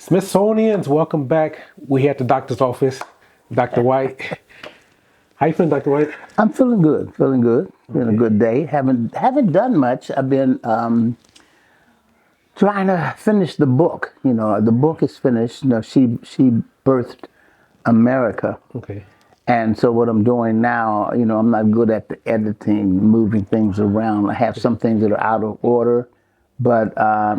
Smithsonians, welcome back. We here at the doctor's office, Dr. White. How you feeling, Dr. White? I'm feeling good, feeling good. Been a good day. Haven't done much. I've been trying to finish the book. The book is finished. She birthed America, Okay. and so what I'm doing now, I'm not good at the editing, moving things around. I have some things that are out of order, but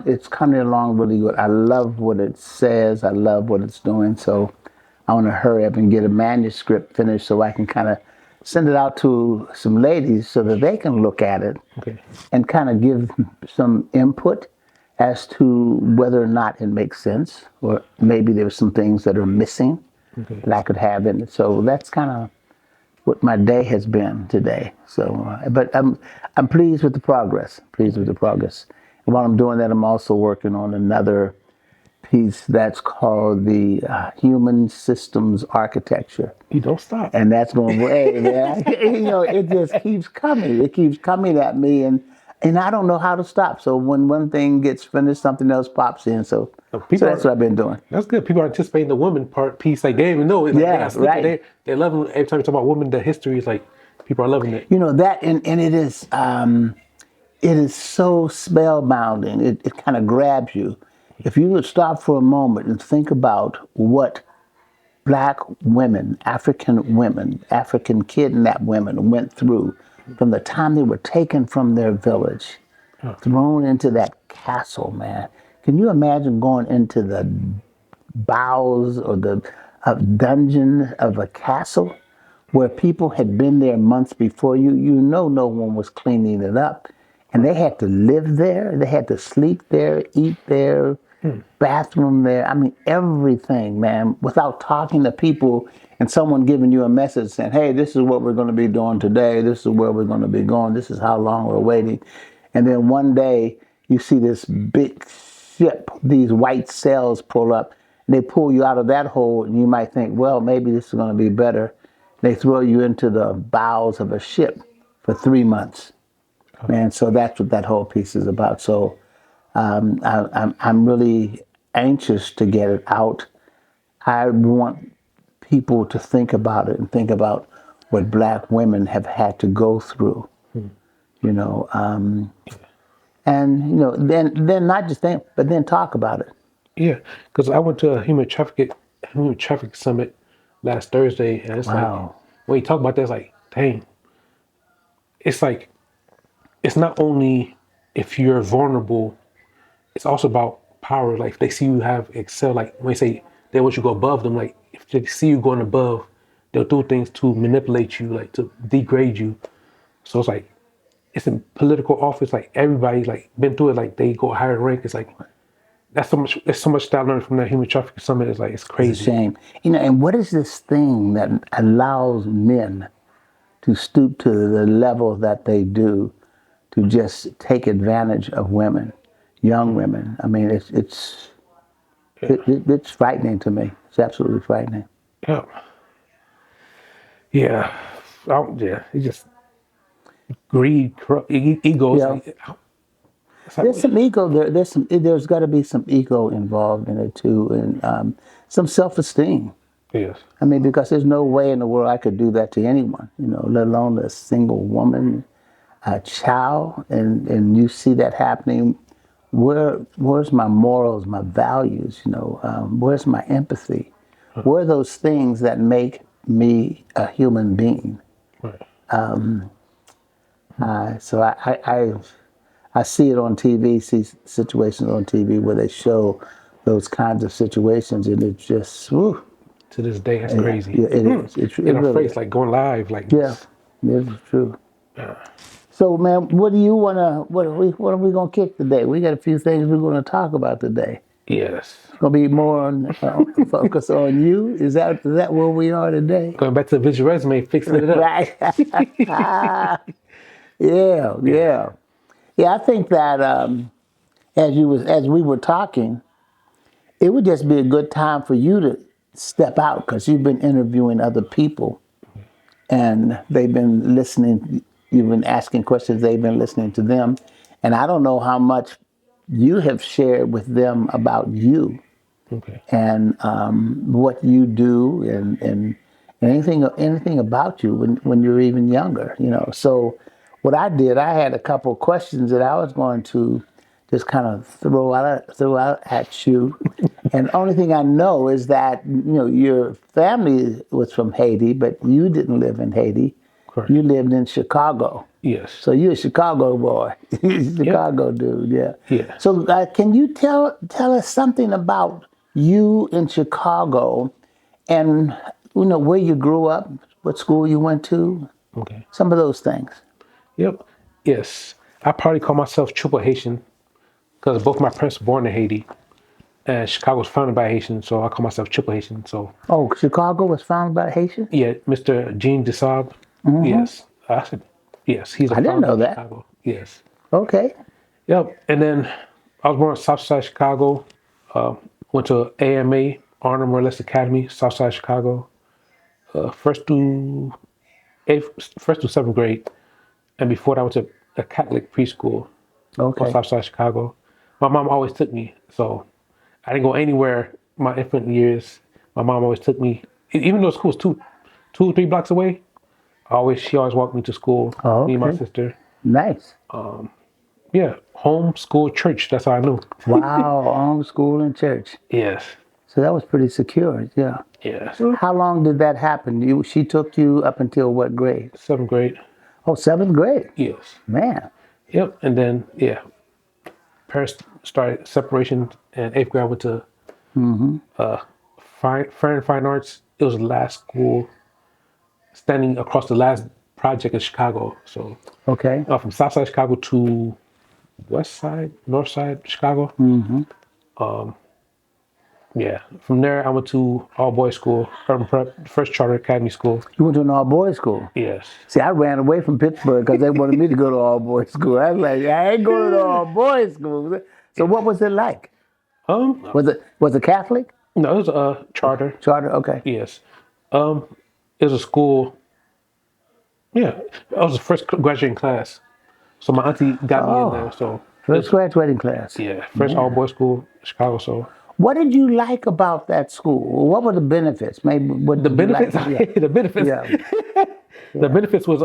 it's coming along really good. I love what it says. I love what it's doing. So I want to hurry up and get a manuscript finished so I can kind of send it out to some ladies so that they can look at it Okay. and kind of give some input as to whether or not it makes sense, or maybe there's some things that are missing Okay. that I could have in it. So that's kind of what my day has been today. So, but I'm pleased with the progress. Pleased with the progress. And while I'm doing that, I'm also working on another piece that's called the Human Systems Architecture. You don't stop. And that's going, hey, man, it just keeps coming. It keeps coming at me, and I don't know how to stop. So when one thing gets finished, something else pops in. So that's what I've been doing. That's good. People are anticipating the woman part piece. Like, they didn't even know it. Like, Yeah, right. They love it. Every time you talk about women, the history is like, people are loving it. That, and it is so spellbinding. It kind of grabs you. If you would stop for a moment and think about what Black women, African kidnapped women went through from the time they were taken from their village, thrown into that castle, man. Can you imagine going into the bowels or the dungeon of a castle where people had been there months before you? No one was cleaning it up. And they had to live there. They had to sleep there, eat there, bathroom there. I mean, everything, man, without talking to people and someone giving you a message saying, hey, this is what we're going to be doing today. This is where we're going to be going. This is how long we're waiting. And then one day you see this big ship, these white sails pull up, and they pull you out of that hole, and you might think, well, maybe this is going to be better. They throw you into the bowels of a ship for 3 months. Man, so that's what that whole piece is about. So I'm really anxious to get it out. I want people to think about it and think about what Black women have had to go through, and then not just think, but then talk about it. Yeah, because I went to a human trafficking summit last Thursday, and it's Wow. like, when you talk about that, it's like, dang, it's like, it's not only if you're vulnerable, it's also about power. Like, if they see you have excel, like when they say they want you to go above them, like if they see you going above, they'll do things to manipulate you, like to degrade you. So it's like, it's in political office, like everybody like been through it, like they go higher rank. It's like, there's so much that I learned from that human trafficking summit. It's like, it's crazy. It's a shame. And what is this thing that allows men to stoop to the level that they do, to just take advantage of women, young women? I mean, it's frightening to me. It's absolutely frightening. Yeah. Yeah. Yeah. It's just greed, ego. Yeah. There's some ego there. There's got to be some ego involved in it too, and some self-esteem. Yes. I mean, because there's no way in the world I could do that to anyone, let alone a single woman, a child, and you see that happening. Where's my morals, my values? Where's my empathy? Where are those things that make me a human being? Right. So I see it on TV, see situations on TV where they show those kinds of situations, and it's just, whew. To this day, that's crazy. Yeah, it is. It in our really face, like going live, like yeah, it's true. So, man, what are we gonna kick today? We got a few things we're gonna talk about today. Yes. It's gonna be more on focus on you. Is that where we are today? Going back to the visual resume, fixing it up. Right. Yeah. I think that as we were talking, it would just be a good time for you to step out, because you've been interviewing other people, and they've been listening. You've been asking questions. They've been listening to them, and I don't know how much you have shared with them about you. Okay. and what you do, and anything about you when you're even younger. So what I did, I had a couple of questions that I was going to just kind of throw out at you. And the only thing I know is that your family was from Haiti, but you didn't live in Haiti. Correct. You lived in Chicago. Yes. So you're a Chicago boy, Yep. Chicago dude, yeah. Yeah. So can you tell us something about you in Chicago, and where you grew up, what school you went to, Okay. some of those things. Yep. Yes. I probably call myself triple Haitian because both my parents were born in Haiti, and Chicago was founded by Haitians, so I call myself triple Haitian. So Oh, Chicago was founded by Haitian? yeah, Mr. Jean Desab. Yes. I said yes. He's a I didn't founder know of that. Chicago. Yes. Okay. Yep. And then I was born in Southside Chicago. Uh, went to AMA, Arnold Morales Academy, Southside Chicago. First to first to seventh grade, and before that, I went to a Catholic preschool on Okay. Southside Chicago. My mom always took me, so I didn't go anywhere my infant years. My mom always took me, even though school was 2 or 3 blocks away. She always walked me to school. Oh, Me and my okay. sister. Nice. Yeah, home, school, church. That's how I knew. Wow. Homeschool and church. Yes. So that was pretty secure. Yeah. Yeah. So How long did that happen? She took you up until what grade? seventh grade. Oh, seventh grade. Yes. Man. Yep. And then yeah, parents started separation, and eighth grade I went to fine arts. It was the last school standing across the last project in Chicago. So Okay. from South Side Chicago to West Side, North Side Chicago. Yeah. From there, I went to all boys school, urban prep, first charter academy school. You went to an all boys school. Yes. See, I ran away from Pittsburgh because they wanted me to go to all boys school. I was like, I ain't going to all boys school. So what was it like? Um. Was it Catholic? No, it was a charter. Charter? Okay. Yes. Um. It was a school. Yeah. I was the first graduating class. So my auntie got me in there. So First graduating class. yeah, first all boys school, Chicago. So What did you like about that school? What were the benefits? Maybe what the did you like? benefits, the benefits, Yeah. the benefits was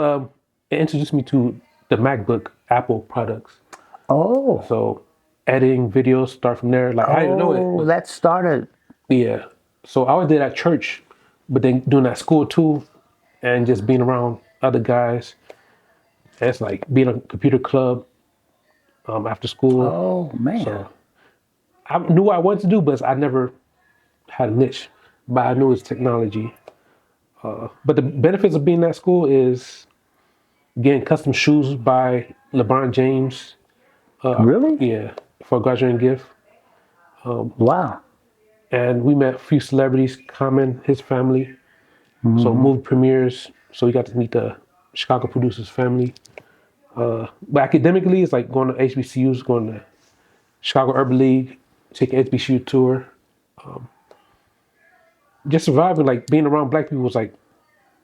it introduced me to the MacBook Apple products. Oh. So editing videos start from there. Like I didn't know it. Oh, that started. Yeah. So I always did at church, but then doing that at school too, and just being around other guys. And it's like being a computer club after school. Oh, man. So I knew what I wanted to do, but I never had a niche. But I knew it's technology. But the benefits of being at school is getting custom shoes by LeBron James. Really? Yeah, for a graduating gift. Wow. And we met a few celebrities, Common, his family. So movie premieres. So we got to meet the Chicago producers' family. But academically, it's like going to HBCUs, going to Chicago Urban League, take an HBCU tour. Just surviving, like being around black people was like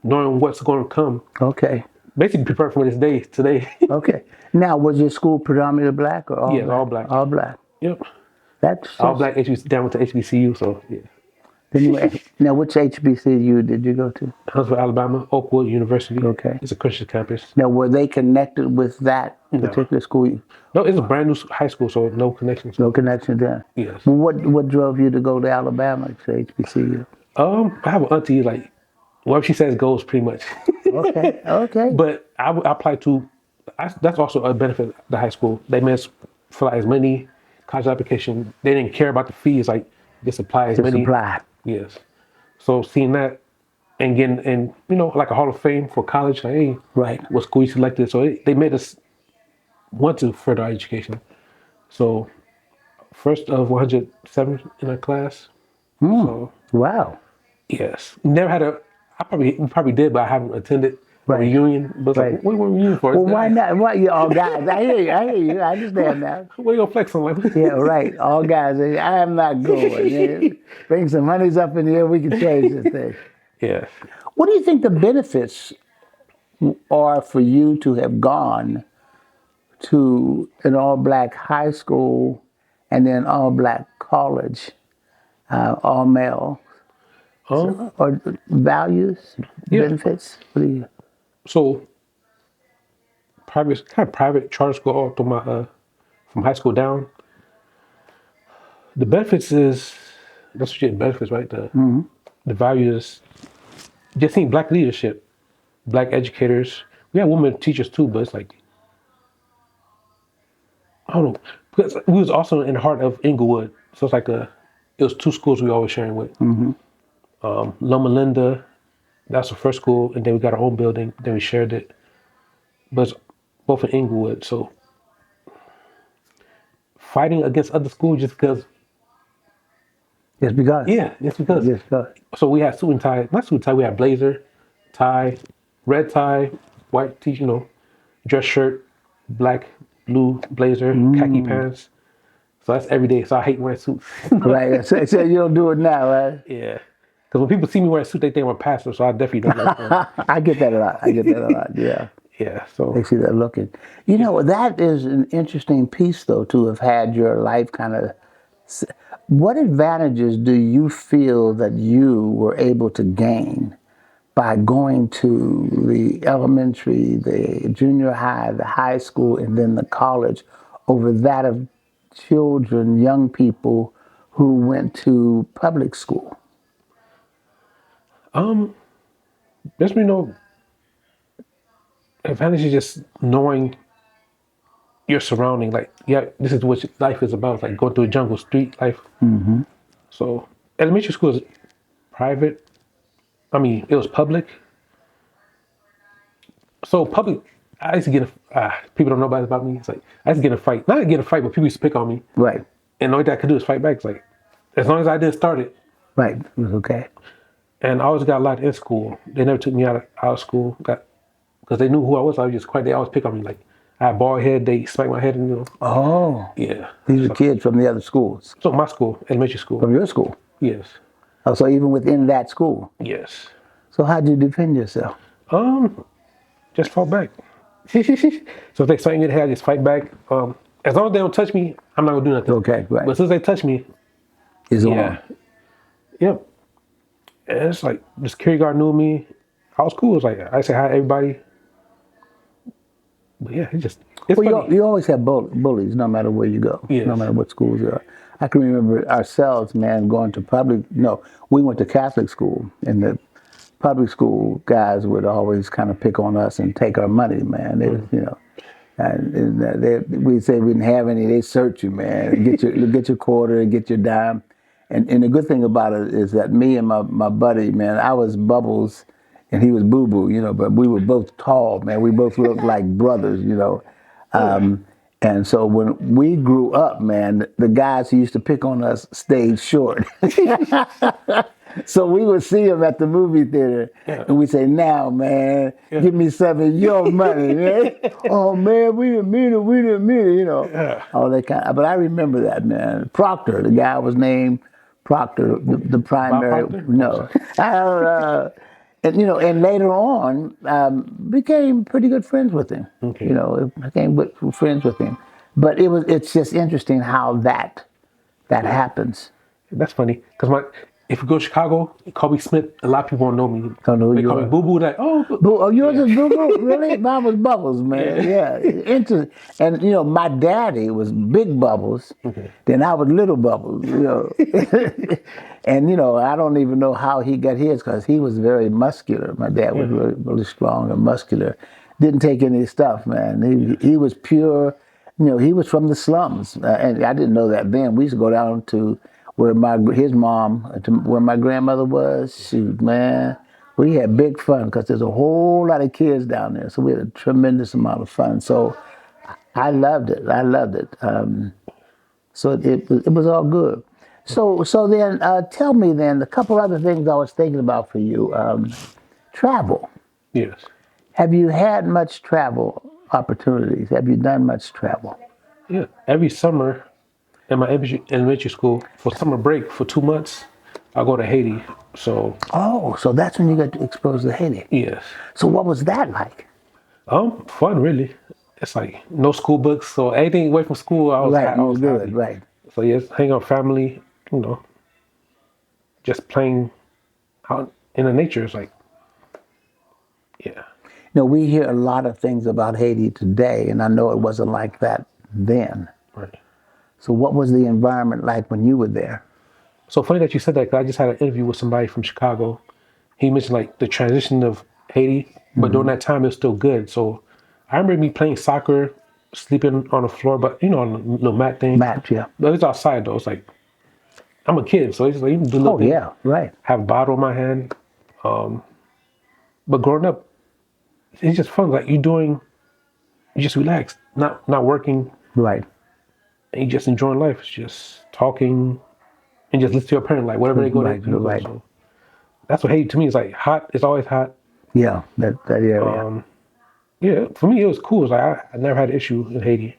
knowing what's going to come. Okay. Basically preparing for this day today. Okay. Now, was your school predominantly black or all Yes, black? all black. All black. Yep. That's All black HBCU, down with the HBCU, so yeah. Now, which HBCU did you go to? Huntsville, Alabama, Oakwood University. Okay. It's a Christian campus. Now, were they connected with that particular school? No, it's a brand new high school, so no connection. No connection there. Yes. Well, what drove you to go to Alabama to HBCU? I have an auntie, like, whatever she says goes pretty much. Okay. Okay. But I applied to, that's also a benefit of the high school. They made us fill out as many college application. They didn't care about the fees, like, just apply as To many. supply. Yes. So seeing that and getting in, like a Hall of Fame for college, like, hey, Right. what school you selected? So they made us want to further our education. So first of 107 in our class. So Wow. yes, never had we probably did, but I haven't attended a Right. reunion. But it's Right. like, what were we reunion for? Well, why not? Why you all guys? I hear you. I hear you. I understand that. What you gonna flex on? Like, Yeah, right. All guys. I am not going. Yeah. Bring some monies up in here. We can change this thing. yeah. What do you think the benefits are for you to have gone to an all-black high school and then all-black college? all male, Um, or values, yeah. benefits? What do you? So private charter school all through my from high school down. The benefits is that's what you get benefits, right? The values. Just seeing black leadership, black educators. We have women teachers too, but it's like I don't know because we was also in the heart of Inglewood, so it's like it was two schools we always sharing with. Loma Linda, that's the first school, and then we got our own building. Then we shared it, but it's both in Inglewood. So fighting against other schools just because, Just because. yeah, just because. Just because. So we had suit and tie, not suit and tie. We had blazer, tie, red tie, white t, dress shirt, black, blue blazer, khaki pants. So that's every day. So I hate wearing suits. Right. So you don't do it now, right? Yeah. Because when people see me wearing a suit, they think I'm a pastor. So I definitely don't like them. I get that a lot. I get that a lot. Yeah. Yeah. So They see that looking. You know, that is an interesting piece, though, to have had your life kind of. What advantages do you feel that you were able to gain by going to the elementary, the junior high, the high school, and then the college over that of children, young people who went to public school? just advantage is just knowing your surrounding. Like, yeah, this is what life is about. It's like going through a jungle, street life. So elementary school is private. I mean, it was public. So public, I used to get people don't know about me. It's like I used to get in a fight. Not get in a fight, but people used to pick on me. Right, And the only thing I could do is fight back. It's like, as long as I didn't start it. right. It was okay. And I always got a lot in school. They never took me out of school. Because they knew who I was. I was just quiet. They always pick on me. Like, I had a bald head. They smacked my head. And, Oh, yeah. these are kids from the other schools, So my school, elementary school. from your school. Yes. Oh, so even within that school. Yes. So how did you defend yourself? Just fought back. So if they smack me in the head, I just fight back. As long as they don't touch me, I'm not gonna do nothing. Okay, right. But as soon as they touch me, Is yeah, on. yep. And it's like the security guard knew me. I was cool. It was like I say hi to everybody. But yeah, it's Well, funny. you always have bullies, no matter where you go, Yes. no matter what schools you are. I can remember ourselves, man, going to we went to Catholic school, and the public school guys would always kind of pick on us and take our money, man. We'd say we didn't have any. They search you, man. Get your quarter, get your dime. And the good thing about it is that me and my buddy, man, I was Bubbles and he was Boo Boo, but we were both tall, man. We both looked like brothers. And so when we grew up, man, the guys who used to pick on us stayed short. So we would see them at the movie theater, and we say, "Now, man, give me some of your money." Man. Oh man, we didn't mean it. All that kind. But I remember that, man. Proctor, the guy was named Proctor, the primary. Proctor? No, and later on, became pretty good friends with him. Okay. Became good friends with him. But it's just interesting how that happens. That's funny because if you go to Chicago, you call me Smith. A lot of people don't know me. Don't know who they you call are. me Boo Boo. Like, Yours is Boo Boo? Really? Mine was Bubbles, man. Yeah. Interesting. And my daddy was Big Bubbles. Okay. Then I was Little Bubbles. And I don't even know how he got his because he was very muscular. My dad was really, really strong and muscular. Didn't take any stuff, man. He was pure. He was from the slums, and I didn't know that then. We used to go down to where where my grandmother was. Shoot, man, we had big fun because there's a whole lot of kids down there. So we had a tremendous amount of fun. So I loved it. So it was all good. So then tell me then a couple other things I was thinking about for you. Travel. Yes. Have you had much travel opportunities? Have you done much travel? Yeah. Every summer in my elementary school, for summer break for 2 months, I go to Haiti. So Oh, so that's when you got exposed to Haiti. yes. So what was that like? Fun really. It's like no school books, so anything away from school, I was Right, you was happy. good, right. So yes, hang out with family, just playing out in the nature. It's like, yeah, You know, we hear a lot of things about Haiti today, and I know it wasn't like that then. right. So what was the environment like when you were there? So funny that you said that, 'cause I just had an interview with somebody from Chicago. He mentioned like the transition of Haiti, but during that time it was still good. So I remember me playing soccer, sleeping on the floor, but on a little mat thing. Match, yeah. But it was outside though. It's like I'm a kid, so it's like even do little Oh, things. yeah, right. Have a bottle in my hand. But growing up, it's just fun. Like you just relax, not working, Right. and you just enjoying life. It's just talking and just listen to your parent. Like whatever they go, Right, you go. right. So that's what Haiti to me is like. Hot. It's always hot. Yeah, that area. Yeah, for me it was cool. It's like I never had an issue in Haiti.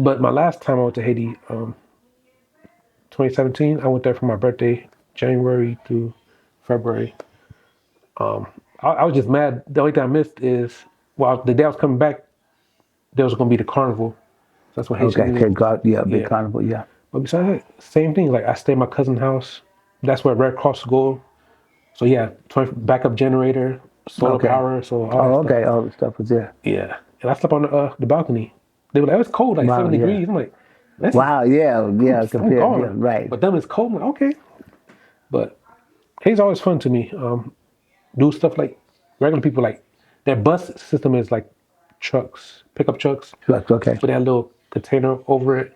But my last time I went to Haiti, 2017, I went there for my birthday, January through February. I was just mad. The only thing I missed is, well, the day I was coming back, there was going to be the carnival. So that's what Haitian Okay, New okay, Year. yeah, big Yeah. carnival, yeah. But besides that, same thing. Like I stayed at my cousin's house. That's where Red Cross go. So yeah, backup generator, solar Okay. power, so all that Oh, stuff. okay, all the stuff was there. Yeah, and I slept on the balcony. They were like, it was cold, like Wow, 7 degrees. yeah. I'm like, this is, Wow, yeah, I'm compared, yeah, gone. right. But them it's cold. I'm like, okay. But Haiti's always fun to me. Do stuff like regular people like their bus system is like trucks, pickup trucks, That's okay. with that little container over it.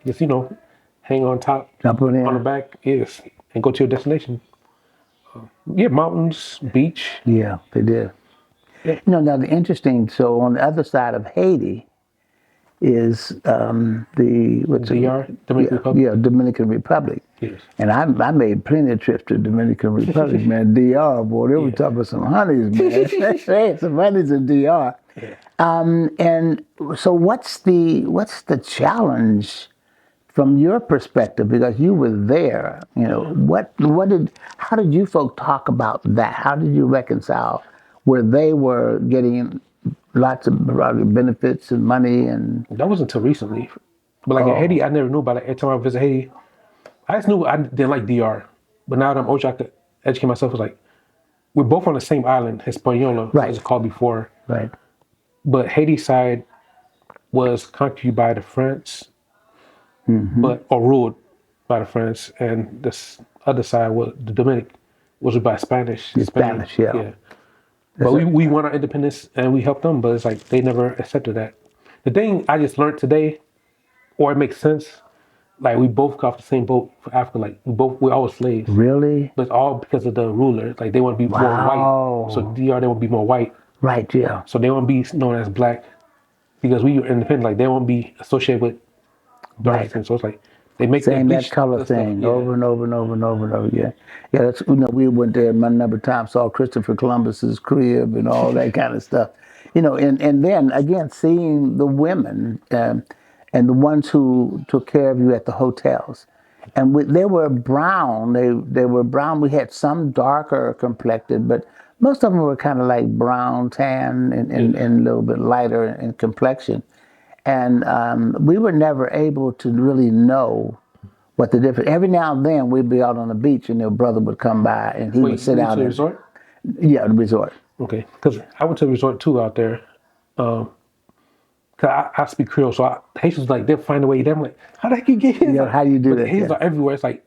Just hang on top, Jump on in. on the back, yes, and go to your destination. Yeah, mountains, beach. Yeah, they did. Yeah. Now the interesting, so on the other side of Haiti is the, what's it? DR, Dominican Republic. Yeah, Dominican Republic. Yes. And I made plenty of trips to Dominican Republic, man. DR, boy, they were Yeah. talking about some honeys, man. Some honeys in DR. Yeah. And so what's the challenge from your perspective, because you were there? How did you folk talk about that? How did you reconcile where they were getting lots of benefits and money and That wasn't until recently. But like in Haiti, I never knew about it. Every time I visit Haiti, I just knew I didn't like DR. But now that I'm older, I could educate myself. It's like we're both on the same island, Hispaniola, Right. as it's called before. right? But Haiti side was conquered by the French, or ruled by the French, and this other side was the Dominic, was by Spanish. The Spain. Spanish, yeah. But we won our independence and we helped them, but it's like they never accepted that. The thing I just learned today, or it makes sense, like we both got off the same boat for Africa. Like we're all slaves, Really? but it's all because of the ruler. Like they want to be more Wow. white, so DR they want to be more white. Right, yeah. So they want to be known as black because we were independent. Like they want to be associated with dark Right. skin. So it's like they make Same that bleach color the stuff, thing yeah. over and over and over and over and over again. Yeah, that's we went there a number of times, saw Christopher Columbus's crib and all that kind of stuff. And then again seeing the women and the ones who took care of you at the hotels. And they were brown. They were brown. We had some darker complected, but most of them were kind of like brown, tan, and a little bit lighter in complexion. And we were never able to really know what the difference. Every now and then we'd be out on the beach and their brother would come by and he would sit you out to the and resort? yeah, the resort. Okay, because I went to the resort too out there. Cause I speak Creole, so Haitians like they'll find a way. They're like, how the heck you get here? Yeah, how do you do but that? Haitians Yeah. are everywhere. It's like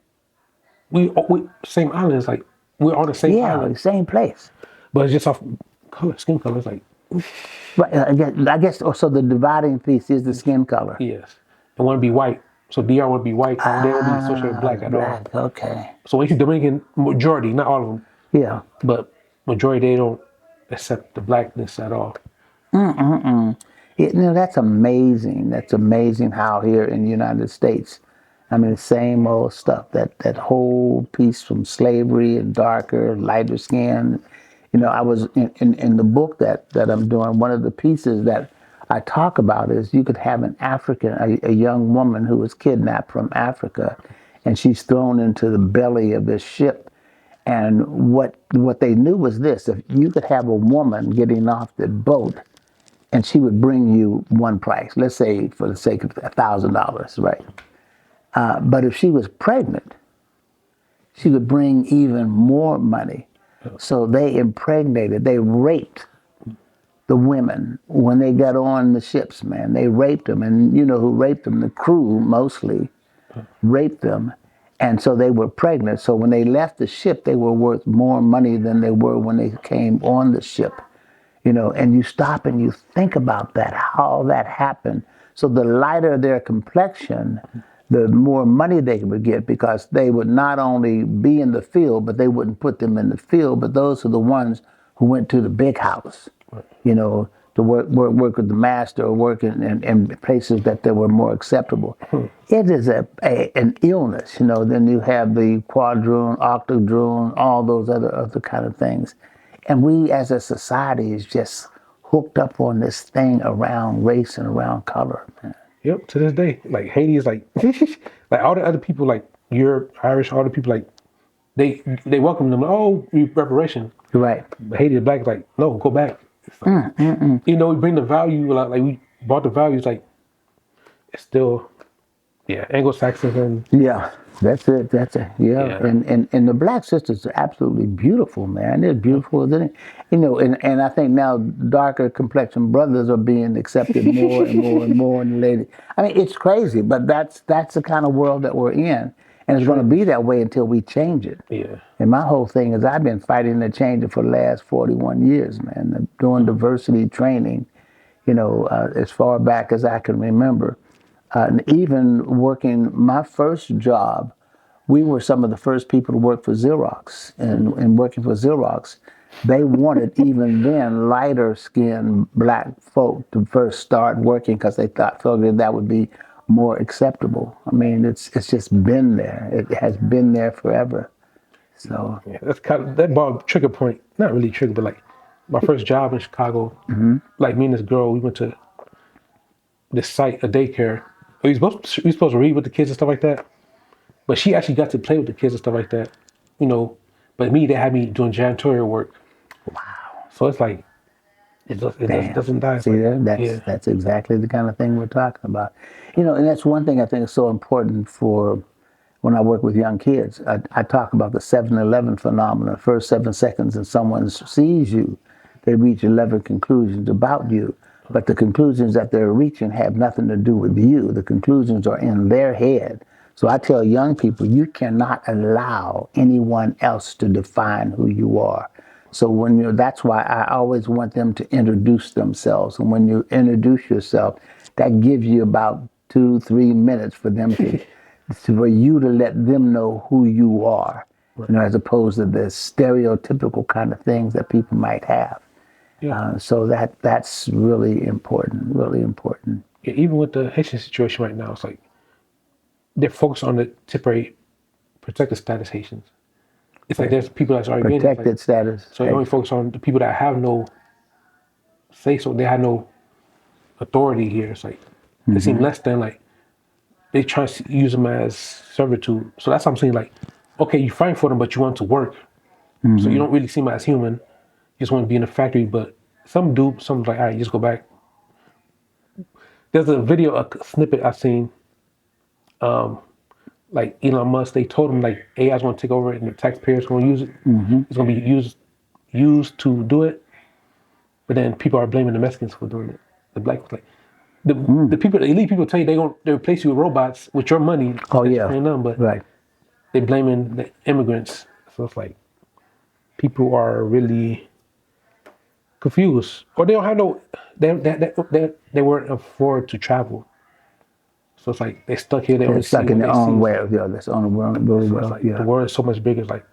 we same islands. Like we're on the same Yeah, island, same place. but it's just off skin color. It's like Right. I guess also the dividing piece is the skin color. yes, and want to be white. So DR want to be white. They don't be associated with black at all. Black, okay. So when you see Dominican majority, not all of them, Yeah. but majority they don't accept the blackness at all. That's amazing. That's amazing how here in the United States, I mean, the same old stuff, that whole piece from slavery and darker, lighter skin. I was in the book that I'm doing, one of the pieces that I talk about is you could have an African, a young woman who was kidnapped from Africa, and she's thrown into the belly of this ship. And what they knew was this: if you could have a woman getting off the boat, and she would bring you one price, let's say for the sake of $1,000, right? But if she was pregnant, she could bring even more money. So they impregnated, they raped the women when they got on the ships, man. They raped them, and you know who raped them? The crew mostly raped them, and so they were pregnant. So when they left the ship, they were worth more money than they were when they came on the ship. You know, and you stop and you think about that, how that happened. So the lighter their complexion, the more money they would get, because they would not only be in the field, but they wouldn't put them in the field, but those are the ones who went to the big house, you know, to work with the master or work in places that they were more acceptable. It is an illness, you know. Then you have the quadroon, octodroon, all those other kind of things. And we as a society is just hooked up on this thing around race and around color, man. Yep, to this day. Like Haiti is like like all the other people like Europe, Irish, all the people like they welcome them. Oh, reparation. Right. But Haiti, the black, like, no, go back. It's like, you know, we bring the value, like we brought the values, like it's still, yeah, Anglo-Saxons and Yeah, that's it. That's it. Yeah. Yeah. And the black sisters are absolutely beautiful, man. They're beautiful, isn't it? You know, and I think now darker complexion brothers are being accepted more and more and more in the lady. I mean, it's crazy, but that's the kind of world that we're in. And it's going to be that way until we change it. yeah. And my whole thing is I've been fighting to change it for the last 41 years, man. Doing diversity training, you know, as far back as I can remember. And even working my first job, we were some of the first people to work for Xerox. And working for Xerox, they wanted even then lighter skinned black folk to first start working because they felt that would be more acceptable. I mean, it's just been there. It has been there forever. So Yeah, that's kind of that ball trigger point. Not really trigger, but like my first job in Chicago. Like me and this girl, we went to this site, a daycare. We supposed to read with the kids and stuff like that. But she actually got to play with the kids and stuff like that, you know. But me, they had me doing janitorial work. wow. So it's like it doesn't die. See Like, there? yeah, That's exactly the kind of thing we're talking about. You know, and that's one thing I think is so important for when I work with young kids. I talk about the 7-11 phenomenon. First 7 seconds and someone sees you, they reach 11 conclusions about you. But the conclusions that they're reaching have nothing to do with you. The conclusions are in their head. So I tell young people, you cannot allow anyone else to define who you are. So that's why I always want them to introduce themselves. And when you introduce yourself, that gives you about 2-3 minutes for them for you to let them know who you are, you know, as opposed to the stereotypical kind of things that people might have. yeah. So that's really important, really important. Yeah, even with the Haitian situation right now, it's like they're focused on the temporary protected status Haitians. It's like there's people that's already been Protected like, status. so they only focus on the people that have no say, so they have no authority here. It's like they seem less than, like they try to use them as servitude. So that's what I'm saying. Like, okay, you fight for them, but you want to work, so you don't really see them as human. You just want to be in the factory. But some do. Some like, all right, just go back. There's a video, a snippet I've seen. Like Elon Musk, they told him like AI is going to take over and the taxpayers going to use it. It's going to be used to do it. But then people are blaming the Mexicans for doing it. The blacks, like the people, the elite people tell you they replace you with robots with your money. Oh yeah, paying them, but right. they blaming the immigrants. So it's like people are really confused, or they don't have no. They weren't afford to travel. So it's like they're stuck here. They They're only stuck see in what their they own see. way. Yeah, that's on the world really So well. it's like Yeah. the world is so much bigger. It's like,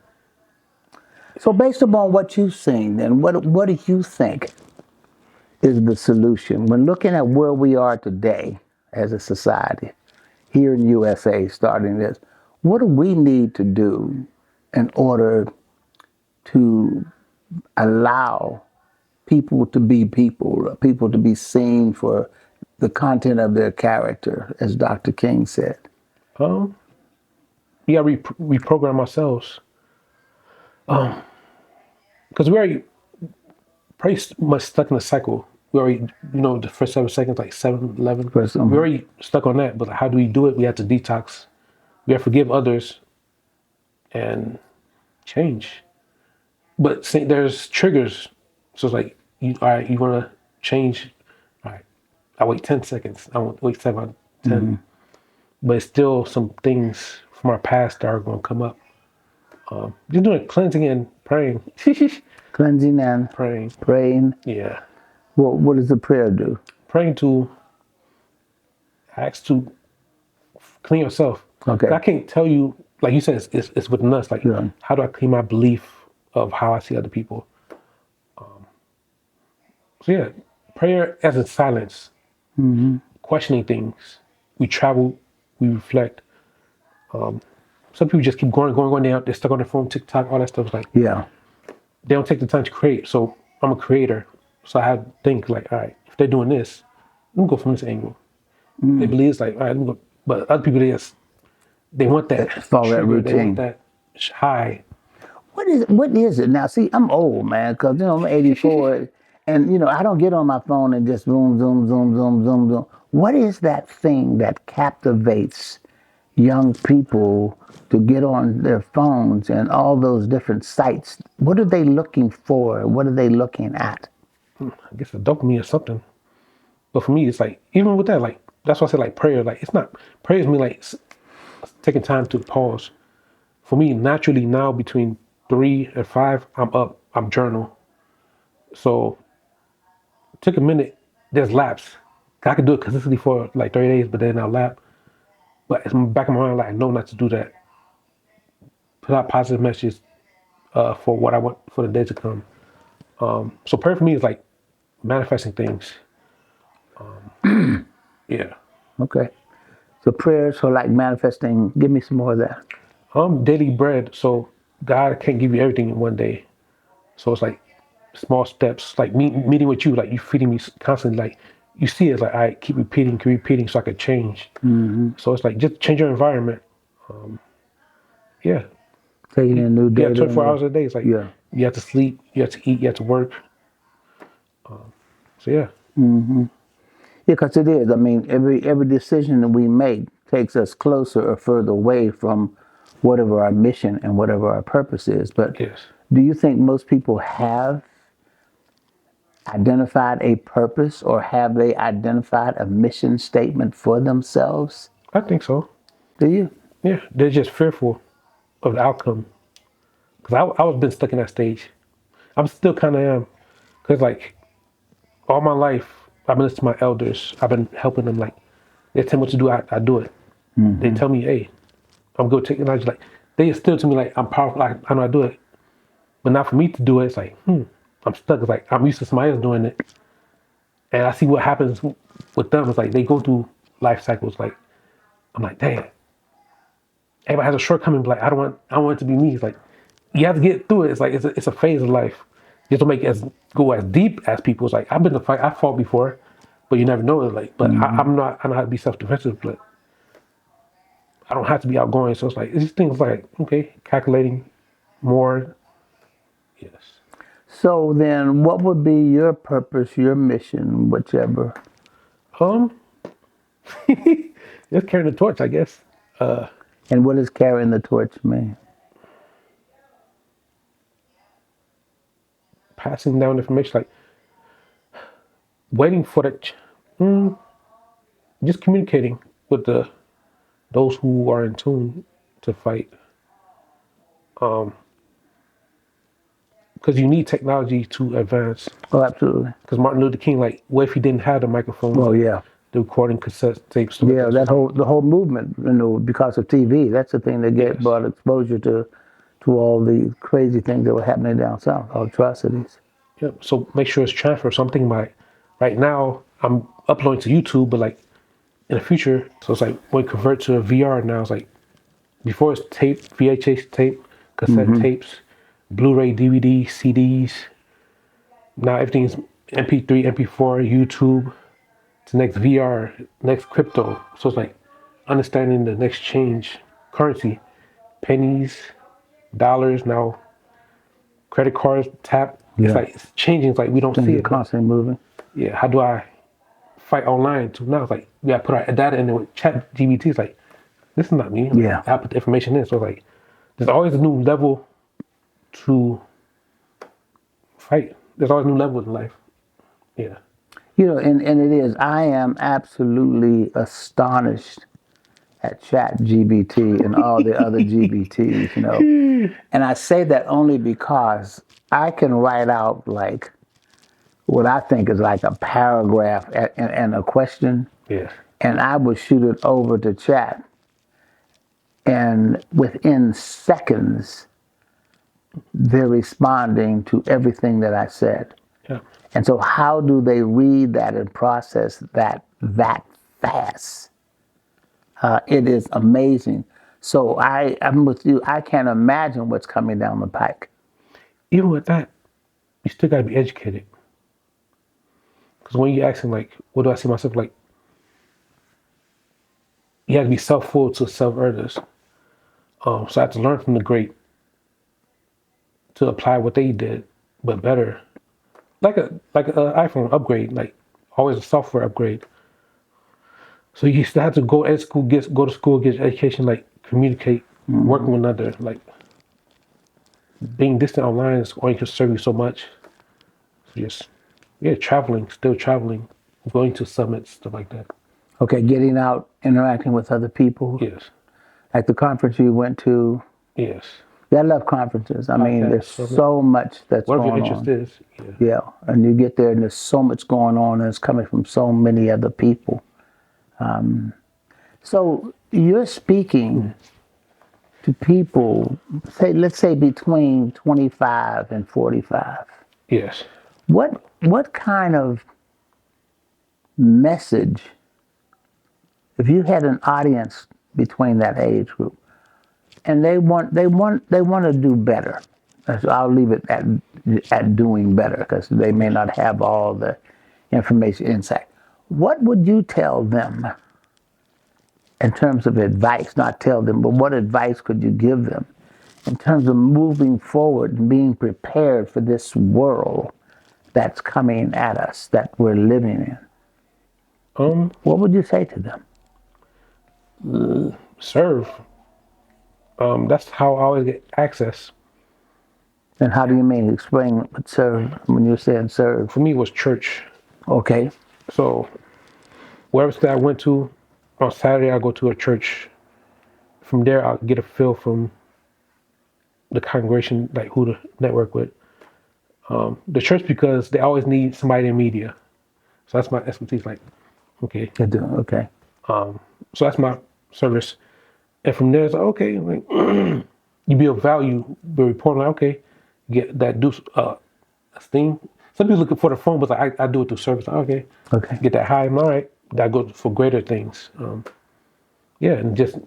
So based upon what you've seen, then what do you think is the solution when looking at where we are today as a society here in USA, starting this? What do we need to do in order to allow people to be people, people to be seen for the content of their character, as Dr. King said? we gotta reprogram ourselves. Because we already pretty much stuck in a cycle. We already, the first 7 seconds, like 7-11. First, We already stuck on that. But like, how do we do it? We have to detox. We have to forgive others and change. But there's triggers. So it's like, all right, you want to change. All right, I wait 10 seconds. I won't wait 7, 10. But it's still some things from our past that are going to come up. Just doing cleansing and praying. Cleansing and Praying. praying. Yeah. What does the prayer do? Praying to ask to clean yourself. Okay. I can't tell you, like you said, it's within us. Like, Yeah. how do I clean my belief of how I see other people? So yeah, prayer as in silence, questioning things. We travel, we reflect. Some people just keep going. They're stuck on their phone, TikTok, all that stuff. It's like Yeah. they don't take the time to create. So I'm a creator, so I have to think like, all right, if they're doing this, let me go from this angle. They believe it's like, all right, let me go. But other people, they want that Follow that trigger. They routine. want that high. What is it now? See, I'm old, man, because I'm 84, and I don't get on my phone and just zoom, zoom, zoom, zoom, zoom, zoom. What is that thing that captivates young people to get on their phones and all those different sites? What are they looking for? What are they looking at? I guess a dopamine or something. But for me, it's like, even with that, like, that's why I say like prayer. Like, it's not, prayer is me like taking time to pause. For me, naturally now between 3 and 5, I'm up, I'm journal. So it took a minute, there's lapse. I could do it consistently for like 30 days, but then I'll lap. But it's in the back of my mind, like, I know not to do that. Put out positive messages for what I want for the day to come. So prayer for me is like manifesting things. Yeah. Okay. So prayers for like manifesting. Give me some more of that. Daily bread. So God can't give you everything in one day. So it's like small steps, like meeting with you, like you feeding me constantly. Like you see, it's like I keep repeating, so I could change. So it's like just change your environment. Yeah, Taking in new yeah, data. 24 hours a day. It's like Yeah. you have to sleep, you have to eat, you have to work. So yeah, Yeah, because it is. I mean, every decision that we make takes us closer or further away from whatever our mission and whatever our purpose is. But yes, do you think most people have identified a purpose, or have they identified a mission statement for themselves? I think so. Do you? Yeah, they're just fearful of the outcome. Cause I was been stuck in that stage. I'm still kind of am. Cause like all my life, I've been listening to my elders. I've been helping them. Like they tell me what to do, I do it. They tell me, hey, I'm good with technology. Like they instill to me like I'm powerful. Like I know how to do it, but not for me to do it. It's like I'm stuck. It's like I'm used to somebody else doing it, and I see what happens with them. It's like they go through life cycles. Like I'm like, damn. Everybody has a shortcoming. But like I don't want it to be me. It's like you have to get through it. It's like it's a phase of life. You have to make it go as deep as people. It's like I've been in a fight. I fought before, but you never know it. Like, but I'm not. I know how to be self defensive, but I don't have to be outgoing. So it's like these things like okay, calculating more. Yes. So then, what would be your purpose, your mission, whichever? Um, just carrying the torch, I guess. And what does carrying the torch mean? Passing down information, like waiting for just communicating with those who are in tune to fight. Because you need technology to advance. Oh, absolutely. Because Martin Luther King, like, what if he didn't have the microphone? Oh, yeah. The recording cassette tapes. Yeah, the whole movement, because of TV. That's the thing that brought exposure to all the crazy things that were happening down south, all atrocities. Yeah. So make sure it's transferred. Something like right now, I'm uploading to YouTube, but like in the future, so it's like when we convert to a VR now, it's like before it's tape, VHS tape, cassette tapes, Blu-ray, DVD, CDs. Now everything's MP3, MP4, YouTube. To next VR, next crypto. So it's like understanding the next change, currency, pennies, dollars. Now credit cards tap. Yeah. It's like it's changing. It's like we don't see Things are it. constantly moving. Yeah. How do I fight online too? Now it's like we got to put our data in there with chat GBT. It's like this is not me. Yeah. I put the information in. So it's like there's always a new level to fight. There's always new levels in life. Yeah. And it is. I am absolutely astonished at Chat GBT and all the other GBTs. And I say that only because I can write out like what I think is like a paragraph and a question, Yeah. and I would shoot it over to Chat, and within seconds, they're responding to everything that I said. Yeah. And so, how do they read that and process that fast? It is amazing. So I'm with you. I can't imagine what's coming down the pike. Even with that, you still gotta be educated. Because when you're asking like, what do I see myself like? You have to be self-full to serve others. So I have to learn from the great to apply what they did, but better. Like a iPhone upgrade, like always a software upgrade. So you still have to go to school, go to school, get your education, like communicate, work with one another. Like being distant online is only can serve you so much. So just traveling, still traveling, going to summits, stuff like that. Okay, getting out, interacting with other people. Yes. Like the conference you went to. Yes. I love conferences. I mean, there's summit. so much that's Whatever going your interest on. is. Yeah. Yeah, and you get there and there's so much going on and it's coming from so many other people. So you're speaking to people, let's say between 25 and 45. Yes. What kind of message, if you had an audience between that age group, and they want to do better. So I'll leave it at doing better because they may not have all the information insight. What would you tell them in terms of advice? Not tell them, but what advice could you give them in terms of moving forward and being prepared for this world that's coming at us, that we're living in? What would you say to them? Serve. That's how I always get access. And how do you mean? Explain what serve, when you're saying serve. For me, it was church. Okay. So wherever I went to, on Saturday, I go to a church. From there, I'll get a feel from the congregation, like who to network with. The church, because they always need somebody in media. So that's my expertise. Like, okay. You do, okay. So that's my service. And from there, it's like, okay, like, you build value, but reporting, like, okay, get that esteem. Some people looking for the phone, but like, I do it through service. Like, okay. Okay. Get that high, all right. That goes for greater things. And just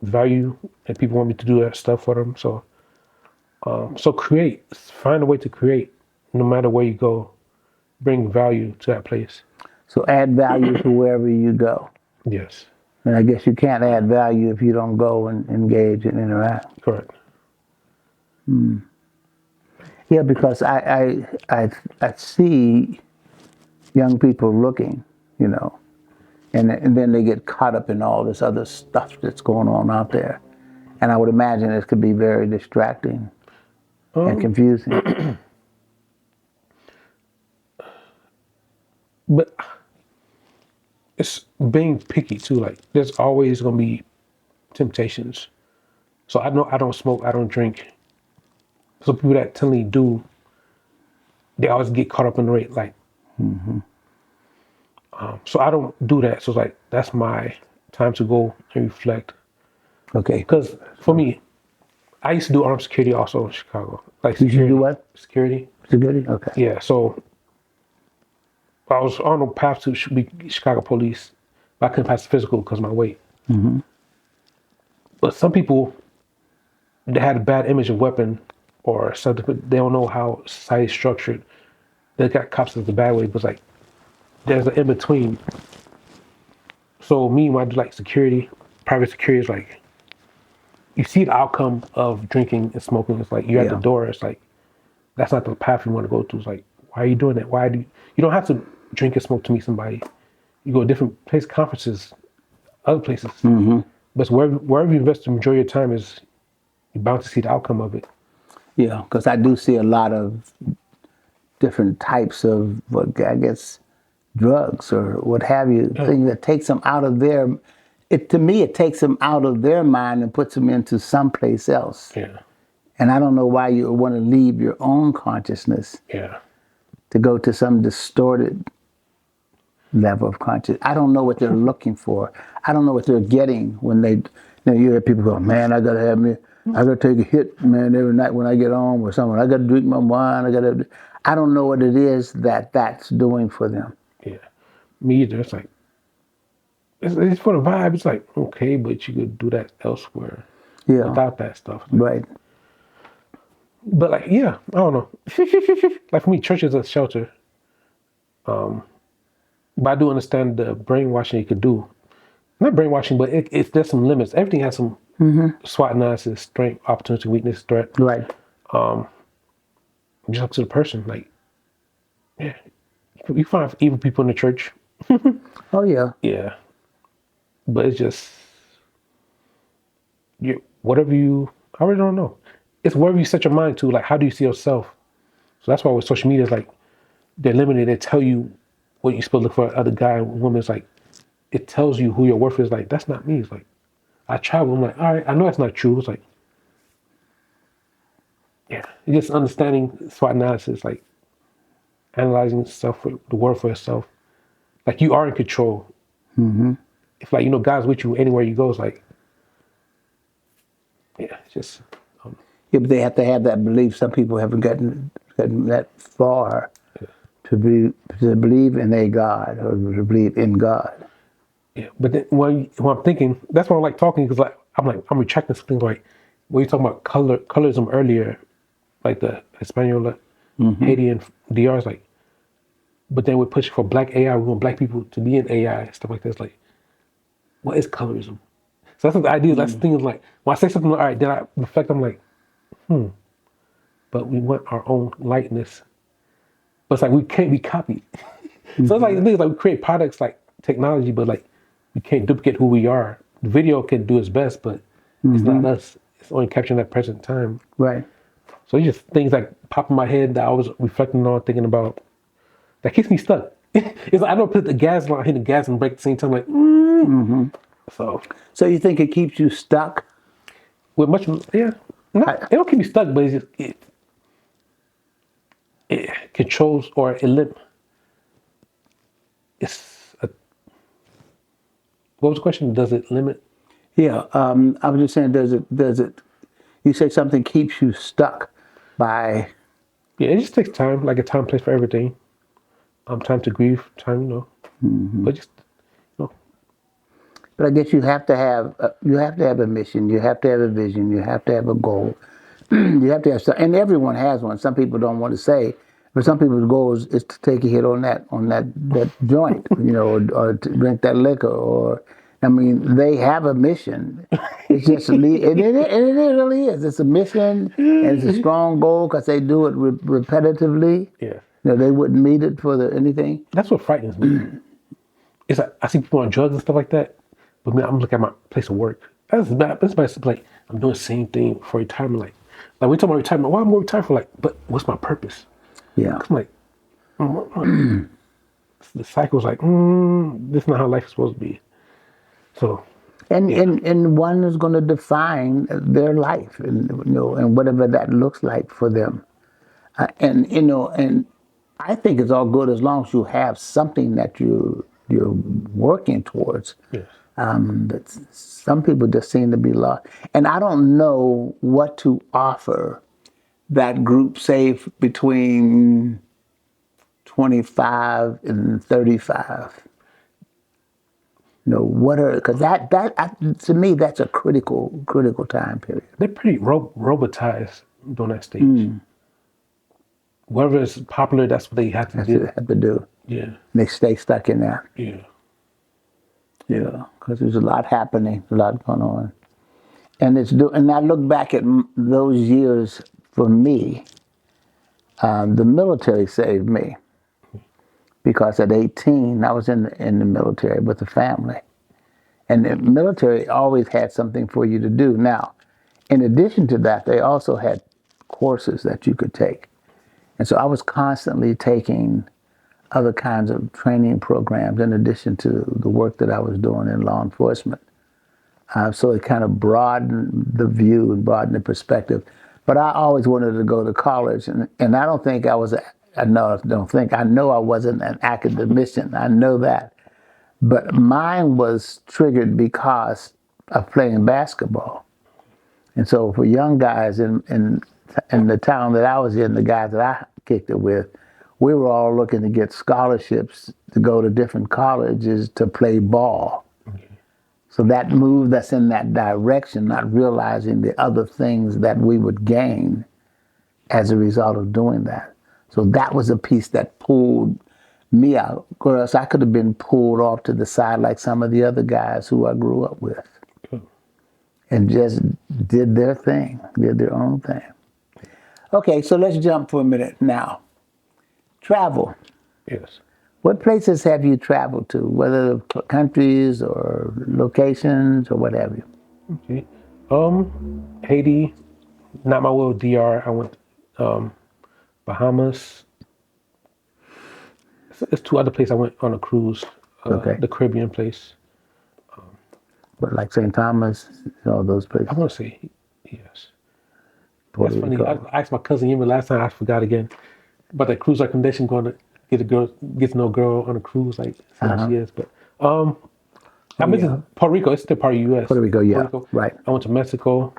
value, and people want me to do that stuff for them. So, find a way to create, no matter where you go, bring value to that place. So add value to wherever you go. Yes. And I guess you can't add value if you don't go and engage and interact. Correct. Yeah, because I see young people looking, and then they get caught up in all this other stuff that's going on out there. And I would imagine it could be very distracting and confusing. But it's being picky too. Like, there's always gonna be temptations. So I know I don't smoke, I don't drink. So people that totally do, they always get caught up in the rate. Like, so I don't do that. So it's like, that's my time to go and reflect. Okay. Because for me, I used to do armed security also in Chicago. Like, You should do what? Security. Security? Okay. Yeah. So I was on the path to be Chicago police, but I couldn't pass the physical because of my weight. But some people, they had a bad image of weapon or something, but they don't know how society is structured. They got cops as the bad way, but it's like, there's an in-between. So me, when I do like security, private security, is like, you see the outcome of drinking and smoking. It's like, you're at the door. It's like, that's not the path you want to go to. It's like, why are you doing that? You don't have to drink and smoke to meet somebody. You go to different places, conferences, other places. But wherever you invest the majority of your time is you're bound to see the outcome of it. Yeah, because I do see a lot of different types of, what I guess, drugs or what have you, Yeah. things that takes them out of their. To me, it takes them out of their mind and puts them into someplace else. Yeah. And I don't know why you want to leave your own consciousness Yeah. to go to some distorted level of consciousness. I don't know what they're looking for. I don't know what they're getting when they. You hear people go, man, I gotta take a hit, man, every night when I get home or something. I gotta drink my wine. I don't know what it is that's doing for them. Yeah. Me either. It's like it's for the vibe. It's like, okay, but you could do that elsewhere Yeah, without that stuff. right. But like, yeah, I don't know. Like for me, church is a shelter. But I do understand the brainwashing you could do. Not brainwashing, but there's some limits. Everything has some SWOT analysis: strength, opportunity, weakness, threat. Right. Just up to the person. Like, yeah, you find evil people in the church. Oh yeah. Yeah, but it's just whatever you. I really don't know. It's wherever you set your mind to. Like, how do you see yourself? So that's why with social media, it's like they're limited. They tell you what you're supposed to look for. Other guy, and woman. It's like it tells you who your worth is. Like that's not me. It's like I travel. I'm like, all right, I know that's not true. It's like, yeah, it's just understanding SWOT analysis, like analyzing self, the world for yourself. Like you are in control. If like God's with you anywhere you go. It's like, yeah, it's just. Yeah, but they have to have that belief. Some people haven't gotten that far to believe in a God or to believe in God. Yeah, but then when I'm thinking, that's why I like talking because I'm retracting some things like when you talking about colorism earlier, like the Hispaniola, Haiti and DR is like, but then we're pushing for black AI. We want black people to be in AI and stuff like that. It's like, what is colorism? So that's the idea. That's the thing is like when I say something, all right, then I reflect. I'm like, but we want our own likeness. But it's like we can't be copied. So it's like the thing is like we create products like technology, but like we can't duplicate who we are. The video can do its best, but it's not us. It's only capturing that present time. Right. So it's just things that pop in my head that I was reflecting on, thinking about. That keeps me stuck. It's like I don't put the gas line, hit the gas and brake at the same time. Like, So you think it keeps you stuck? with much, yeah, no, it don't keep me stuck, but it's just, it controls or it it's a, what was the question? Does it limit? Yeah. I was just saying, does it? You say something keeps you stuck by. Yeah, it just takes time, like a time, place for everything. Time to grieve, time, but just, But I guess you have to have a mission. You have to have a vision. You have to have a goal. You have to have, and everyone has one. Some people don't want to say, but some people's goal is to take a hit on that joint, or to drink that liquor, or I mean, they have a mission. It's just it really is. It's a mission, and it's a strong goal because they do it repetitively. yeah. They wouldn't meet it for anything. That's what frightens me. It's like I see people on drugs and stuff like that, but man, I'm looking at my place of work. That's bad. That's like I'm doing the same thing for retirement. Like we talking about retirement. Why am I retired for? Like, but what's my purpose? Yeah. I'm like, the cycle's like, this is not how life is supposed to be. So, And one is going to define their life, and whatever that looks like for them. And I think it's all good as long as you have something that you're working towards. yes, But some people just seem to be lost, and I don't know what to offer that group, say between 25 and 35. Because to me that's a critical time period. they're pretty robotized during that stage. Whatever is popular, that's what they have to That's do. what they have to do. Yeah, They stay stuck in that. yeah, Yeah, because there's a lot happening, a lot going on, and And I look back at those years for me. The military saved me because at 18 I was in the military with the family, And the military always had something for you to do. Now, in addition to that, they also had courses that you could take. And so I was constantly taking other kinds of training programs in addition to the work that I was doing in law enforcement. So it kind of broadened the view and broadened the perspective. But I always wanted to go to college, and I don't think I was, I know I wasn't an academician. I know that. But mine was triggered because of playing basketball. And so for young guys in the town that I was in, the guys that I kicked it with, we were all looking to get scholarships to go to different colleges to play ball. So that moved us in that direction, not realizing the other things that we would gain as a result of doing that. So that was a piece that pulled me out. Whereas I could have been pulled off to the side like some of the other guys who I grew up with and just did their thing, did their own thing. Okay, so let's jump for a minute now. Travel. Yes. What places have you traveled to, whether countries or locations or what have you? Okay. Haiti, not my will, DR. I went Bahamas. It's two other places I went on a cruise. Okay. The Caribbean place. But like St. Thomas, all those places. I want to say yes. Puerto That's funny. Rico. I asked my cousin Yemi last time. I forgot again. But the cruise recommendation going to get to know a girl on a cruise, like how she is. But I went to Puerto Rico. It's still part of U.S. Puerto Rico, yeah, right. I went to Mexico.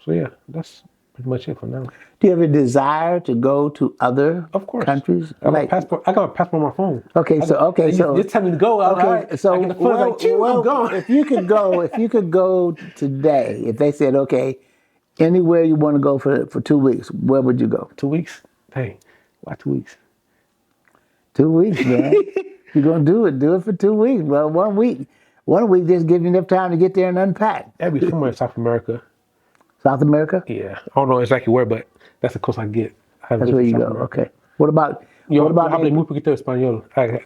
So yeah, that's pretty much it for now. Do you have a desire to go to other Of course. countries? I got a passport on my phone. Okay, so just tell me to go. Okay, right. so I get the phone, like, I'm going. if you could go today, if they said, okay, anywhere you want to go for 2 weeks, where would you go? 2 weeks? Dang, why 2 weeks? 2 weeks, man. You're gonna do it for 2 weeks. Well, 1 week. 1 week just give you enough time to get there and unpack. That'd be somewhere in South America. South America? Yeah, I don't know exactly where, but that's the close I get. That's where you go. America. Okay. What about? Yo hablé muy poquito español. Okay,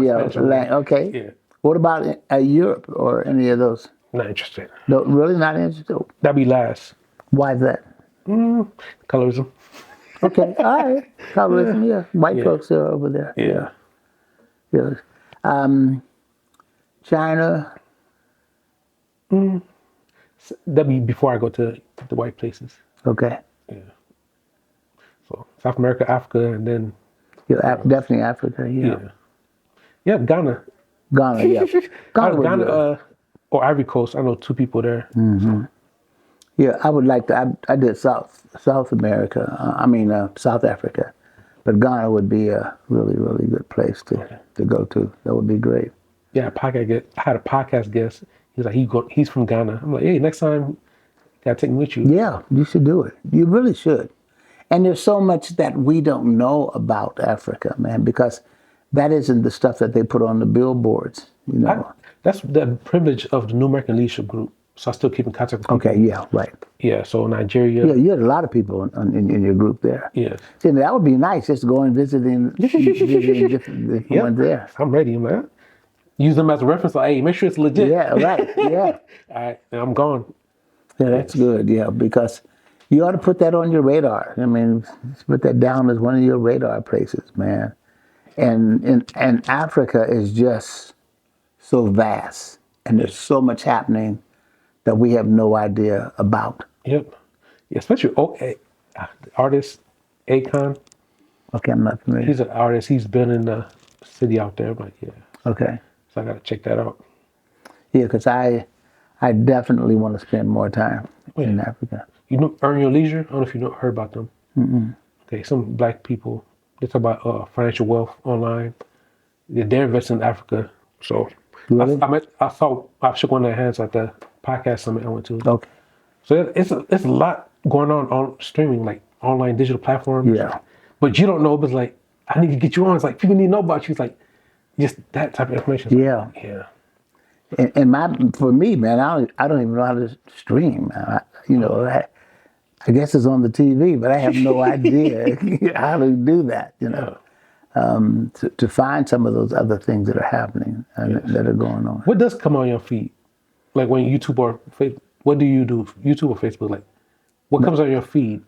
yeah. Okay. Yeah. What about Europe or any of those? Not interested. No, really not interested. That'd be last. Why is that? Colorism. Okay, all right. Colorism, yeah. White folks are over there. Yeah. Yeah. China. That'd be before I go to the white places. Okay. Yeah. So South America, Africa, and then. Definitely Africa. Yeah. Yeah, Ghana. Ghana. Yeah. Ghana, or Ivory Coast. I know 2 people there. Mm-hmm. Yeah, I would like to. I did South America. South Africa, but Ghana would be a really, really good place to go to. That would be great. Yeah, I had a podcast guest. He's like, he's from Ghana. I'm like, hey, next time, gotta take me with you. Yeah, you should do it. You really should. And there's so much that we don't know about Africa, man, because that isn't the stuff that they put on the billboards. You know. That's the privilege of the New American Leadership Group. So I still keep in contact with people. Okay, yeah, right. Yeah, so Nigeria. Yeah, you had a lot of people in your group there. Yes. See, that would be nice, just going visiting different ones there. I'm ready. I'm like, use them as a reference. Like, hey, make sure it's legit. Yeah, right. Yeah. All right, and I'm gone. Yeah, that's good. Yeah, because you ought to put that on your radar. I mean, put that down as one of your radar places, man. And Africa is just so vast, and there's so much happening that we have no idea about. Yep. Yeah, especially artist Akon. Okay, I'm not familiar. He's an artist. He's been in the city out there. I'm like, yeah. Okay. So I got to check that out. Yeah, because I definitely want to spend more time in Africa. You know, Earn Your Leisure? I don't know if you heard about them. Mm-mm. Okay, some black people, they talk about financial wealth online. They're investing in Africa. So really? I shook one of their hands at the podcast summit I went to. Okay. So it's a lot going on streaming, like online digital platforms. Yeah. But you don't know, but it's like, I need to get you on. It's like, people need to know about you. It's like, just that type of information. Yeah. Yeah. And for me, man, I don't even know how to stream. I guess it's on the TV, but I have no idea how to do that. You know, to find some of those other things that are happening and that are going on. What does come on your feed? Like when YouTube or Facebook, what do you do? YouTube or Facebook? Like, what comes on your feed?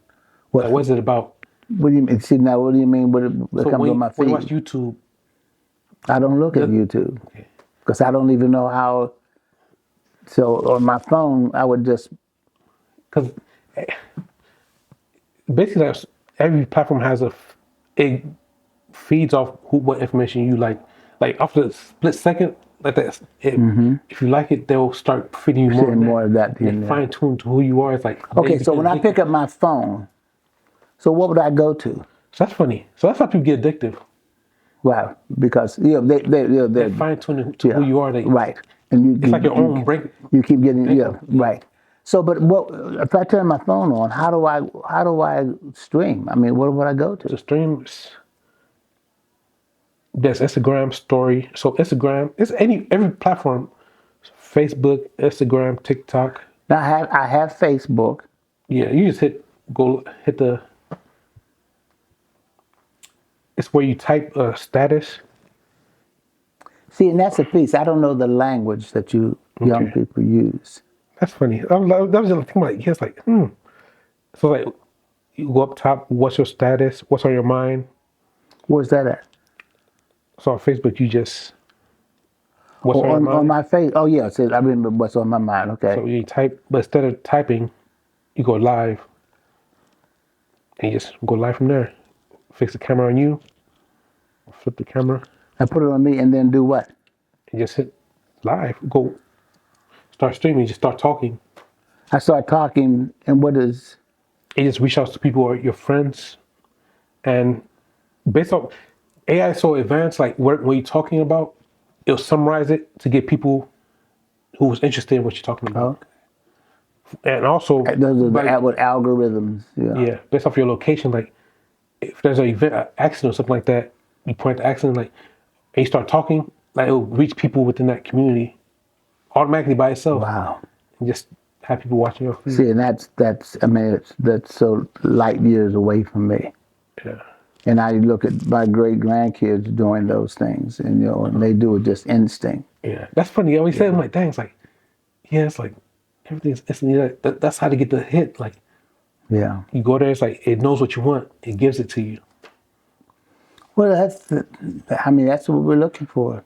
Like, what's it about? What do you mean? See, now, what do you mean? What So comes on my when feed? you watch YouTube, I don't look at YouTube because I don't even know how. So on my phone, I would just. because basically every platform has it feeds off what information you like. Like after a split second, like that, if you like it, they'll start feeding you Seeing more more of that in They there. fine tune to who you are. It's like Okay, so when I pick up my phone, so what would I go to? So that's funny. So that's how people get addictive. Wow, because They're fine tuning to who you are. Right, and it's like your own break. You keep getting right. So, but what if I turn my phone on? How do I stream? I mean, what would I go to? The streams. There's Instagram story. So Instagram, it's every platform. Facebook, Instagram, TikTok. Now I have Facebook. Yeah, you just hit the. It's where you type a status. See, and that's a piece. I don't know the language that you young people use. That's funny. That was the thing. Like, yes, like, So like, you go up top. What's your status? What's on your mind? Where's that at? So on Facebook, you just what's on your mind. On my face. Oh yeah, it says I remember what's on my mind. Okay. So you type, but instead of typing, you go live, and you just go live from there. Fix the camera on you, flip the camera, I put it on me, and then do what? and just hit live. Go start streaming. Just start talking. I start talking, and what is? It just reach out to people or your friends, and based on AI is so advanced, like what you're talking about, it'll summarize it to get people who was interested in what you're talking about. And also, those are with algorithms. Yeah, based off your location, like if there's an event, an accident or something like that, you point the accident, like, and you start talking, like it'll reach people within that community automatically by itself. Wow. And just have people watching your feed. See, and that's I mean, that's so light years away from me. Yeah. And I look at my great grandkids doing those things, and and they do it just instinct. Yeah, that's funny. I always say, I'm like, dang, it's like, yeah, it's like everything's instantly. That's how to get the hit. Like, yeah, you go there, it's like it knows what you want, it gives it to you. Well, that's what we're looking for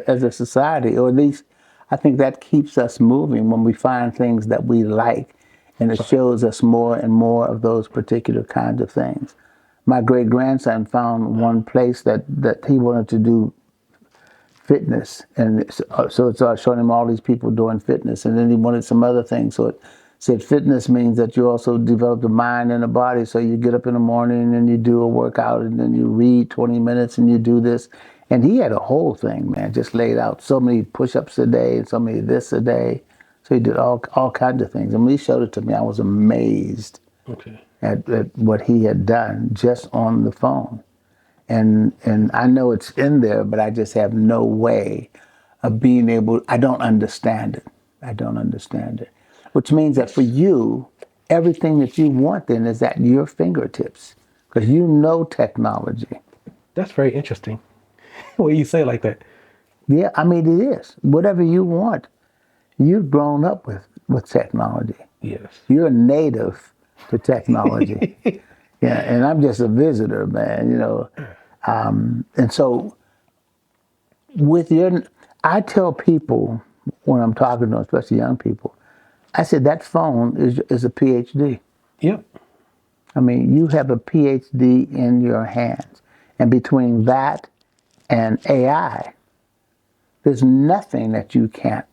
as a society, or at least I think that keeps us moving when we find things that we like, and it shows us more and more of those particular kinds of things. My great grandson found one place that he wanted to do fitness, and so it started showing him all these people doing fitness, and then he wanted some other things. So it said fitness means that you also develop the mind and the body. So you get up in the morning and you do a workout, and then you read 20 minutes and you do this. And he had a whole thing, man, just laid out so many push-ups a day and so many this a day. So he did all kinds of things. And when he showed it to me, I was amazed at what he had done just on the phone. And I know it's in there, but I just have no way of being able. I don't understand it. Which means that for you, everything that you want then is at your fingertips, because you know technology. That's very interesting. What you say it like that? Yeah, I mean it is. Whatever you want, you've grown up with technology. Yes. You're native to technology. Yeah, and I'm just a visitor, man, and so I tell people when I'm talking to them, especially young people, I said that phone is a PhD. Yep. I mean, you have a PhD in your hands, and between that and AI, there's nothing that you can't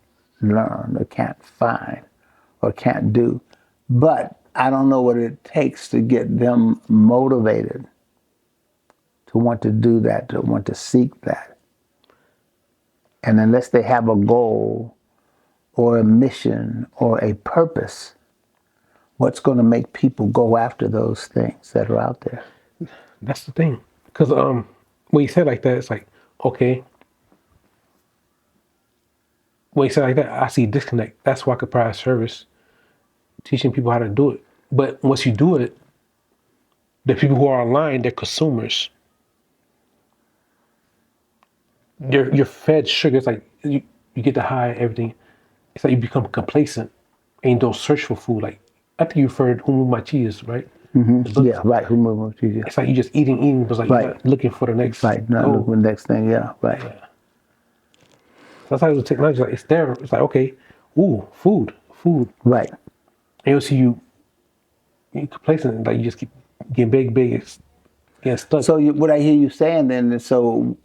learn or can't find or can't do. But I don't know what it takes to get them motivated to want to do that, to want to seek that. And unless they have a goal or a mission or a purpose, what's going to make people go after those things that are out there? That's the thing. Because when you say it like that, it's like, okay. When you say it like that, I see disconnect. That's why I could provide service, teaching people how to do it. But once you do it, the people who are online, they're consumers. you're fed sugar. It's like you get the high, everything. It's like you become complacent and you don't search for food. Like I think you've heard Humu Machi is, right? The book. Yeah, right. Who moved you? It's like you just eating, but it's like you're Right, not looking for the next right. Not looking goal. for the next thing. Yeah, right. Yeah. That's how the technology. Like it's there. It's like okay, ooh, food. Right. And you'll see you complacent. Like you just keep getting big, it's getting stuck. So what I hear you saying then is, so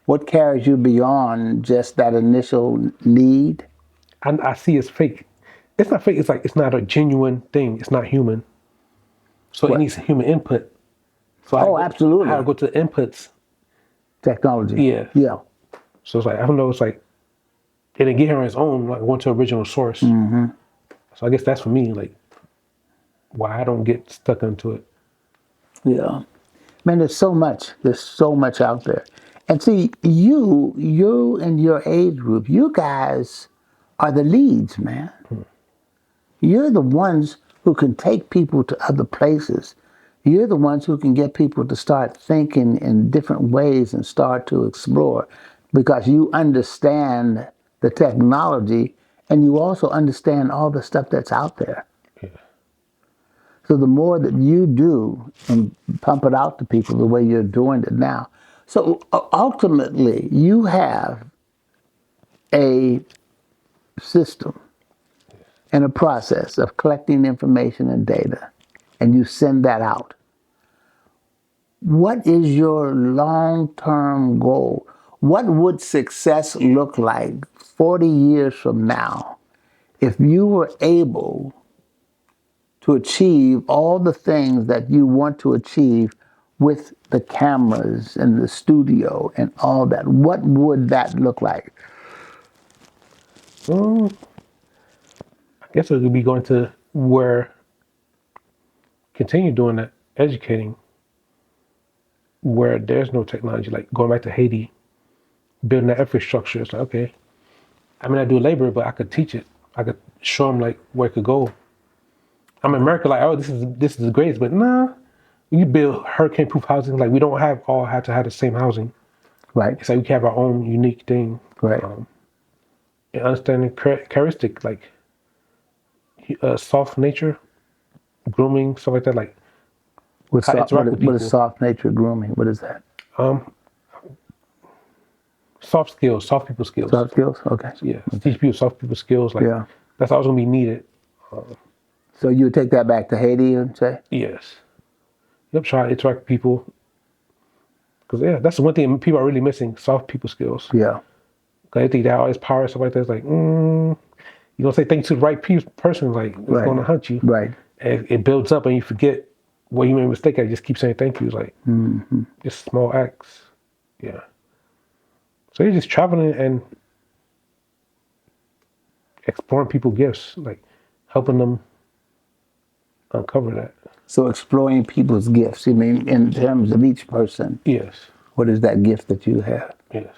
what carries you beyond just that initial need? I see it's fake. It's not fake. It's like it's not a genuine thing. It's not human. So it What? needs human input. So Oh, absolutely. I had to go to the inputs. Technology. Yeah. Yeah. So it's like I don't know. It's like it didn't get here on its own. Like went to original source. So I guess that's for me. Like why I don't get stuck into it. Yeah. Man, there's so much. There's so much out there. And see, you and your age group, you guys are the leads, man. You're the ones who can take people to other places. You're the ones who can get people to start thinking in different ways and start to explore because you understand the technology and you also understand all the stuff that's out there. Yeah. So the more that you do and pump it out to people the way you're doing it now. So ultimately, you have a system and a process of collecting information and data, and you send that out. What is your long-term goal? What would success look like 40 years from now if you were able to achieve all the things that you want to achieve with the cameras and the studio and all that? What would that look like? I guess it would be going to where continue doing that, educating where there's no technology, like going back to Haiti, building that infrastructure. It's like, okay, I mean, I do labor, but I could teach it. I could show them like where it could go. I'm in America, like, oh, this is the greatest, but nah, you build hurricane-proof housing. Like we don't have to have the same housing. Right, It's like we can have our own unique thing. right. And understanding characteristic, like soft nature, grooming, stuff like that. Like What, how to interact with what is people. soft nature grooming? What is that? Soft skills, soft people skills. Soft skills? Okay. Yeah, teach people soft people skills. Like Yeah. that's always gonna be needed. So you would take that back to Haiti and say? Yes. Yep. Try to interact with people. Because yeah, that's the one thing people are really missing: soft people skills. Yeah. Because they think they have all this power and stuff like that. It's like, you don't say thanks to the right person, like it's Right. gonna hunt you. Right. And it builds up, and you forget what you made a mistake at. You just keep saying thank you. It's like just small acts. Yeah. So you're just traveling and exploring people's gifts, like helping them uncover that. So exploring people's gifts, you mean in terms of each person, Yes. what is that gift that you have? Yes.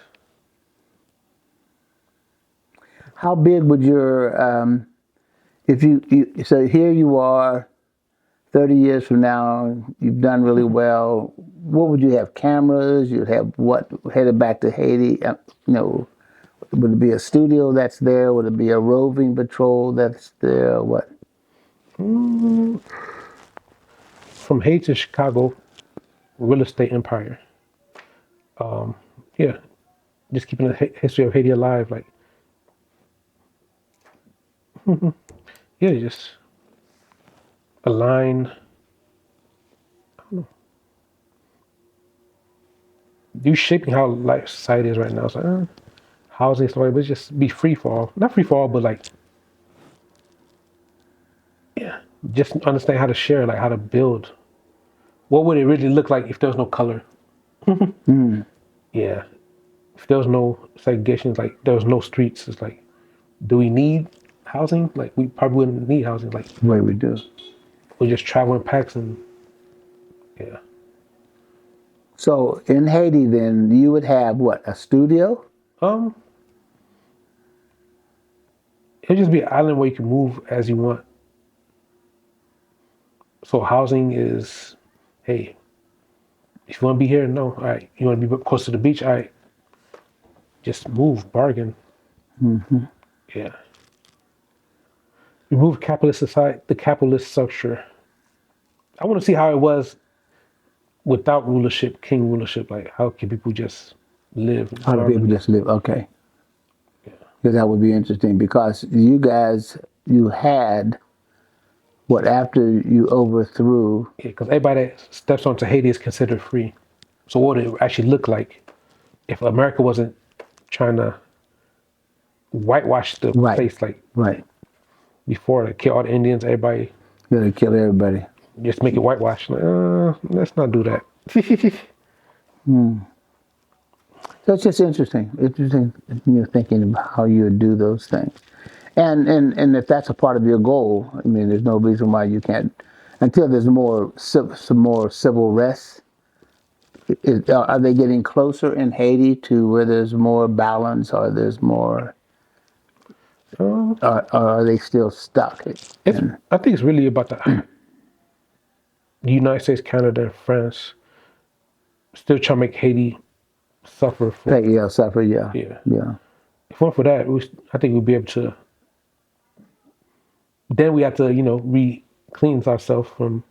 How big would your, if so here you are, 30 years from now, you've done really well. What would you have? Cameras? You'd have what? Headed back to Haiti? Would it be a studio that's there? Would it be a roving patrol that's there? What? From Haiti to Chicago, real estate empire. Yeah, just keeping the history of Haiti alive. Like, yeah, just align. You shaping how life society is right now. It's like housing stuff, but just be free for all. Not free for all, but like, yeah, just understand how to share, like how to build. What would it really look like if there was no color? Yeah, if there was no segregation, like there was no streets. It's like, do we need housing? Like we probably wouldn't need housing. Like The way we do. we just travel in packs and yeah. So in Haiti, then you would have what? A studio? It'll just be an island where you can move as you want. So housing is, hey, if you want to be here, no, all right. You want to be close to the beach, all right. just move, bargain. Yeah. Remove capitalist society, the capitalist structure. I want to see how it was without rulership, king rulership. Like, how can people just live in How do people harmony? just live? Okay. Yeah. Because that would be interesting because you guys, you had what after you overthrew. Yeah, because everybody that steps onto Haiti is considered free. So what would it actually look like if America wasn't trying to whitewash the Right, place like right. before, like kill all the Indians, everybody, You gotta kill everybody. just make it whitewash. Like, let's not do that. So it's just interesting. Interesting, thinking about how you would do those things. And if that's a part of your goal, I mean, there's no reason why you can't, until there's some more civil rest. Are they getting closer in Haiti to where there's more balance, or there's more, Um, or are they still stuck? it's I think it's really about the United States, Canada, and France still trying to make Haiti suffer for. Yeah, suffer. Yeah, Yeah. yeah. If it weren't for that, I think we'd be able to. Then we have to, re-cleanse ourselves from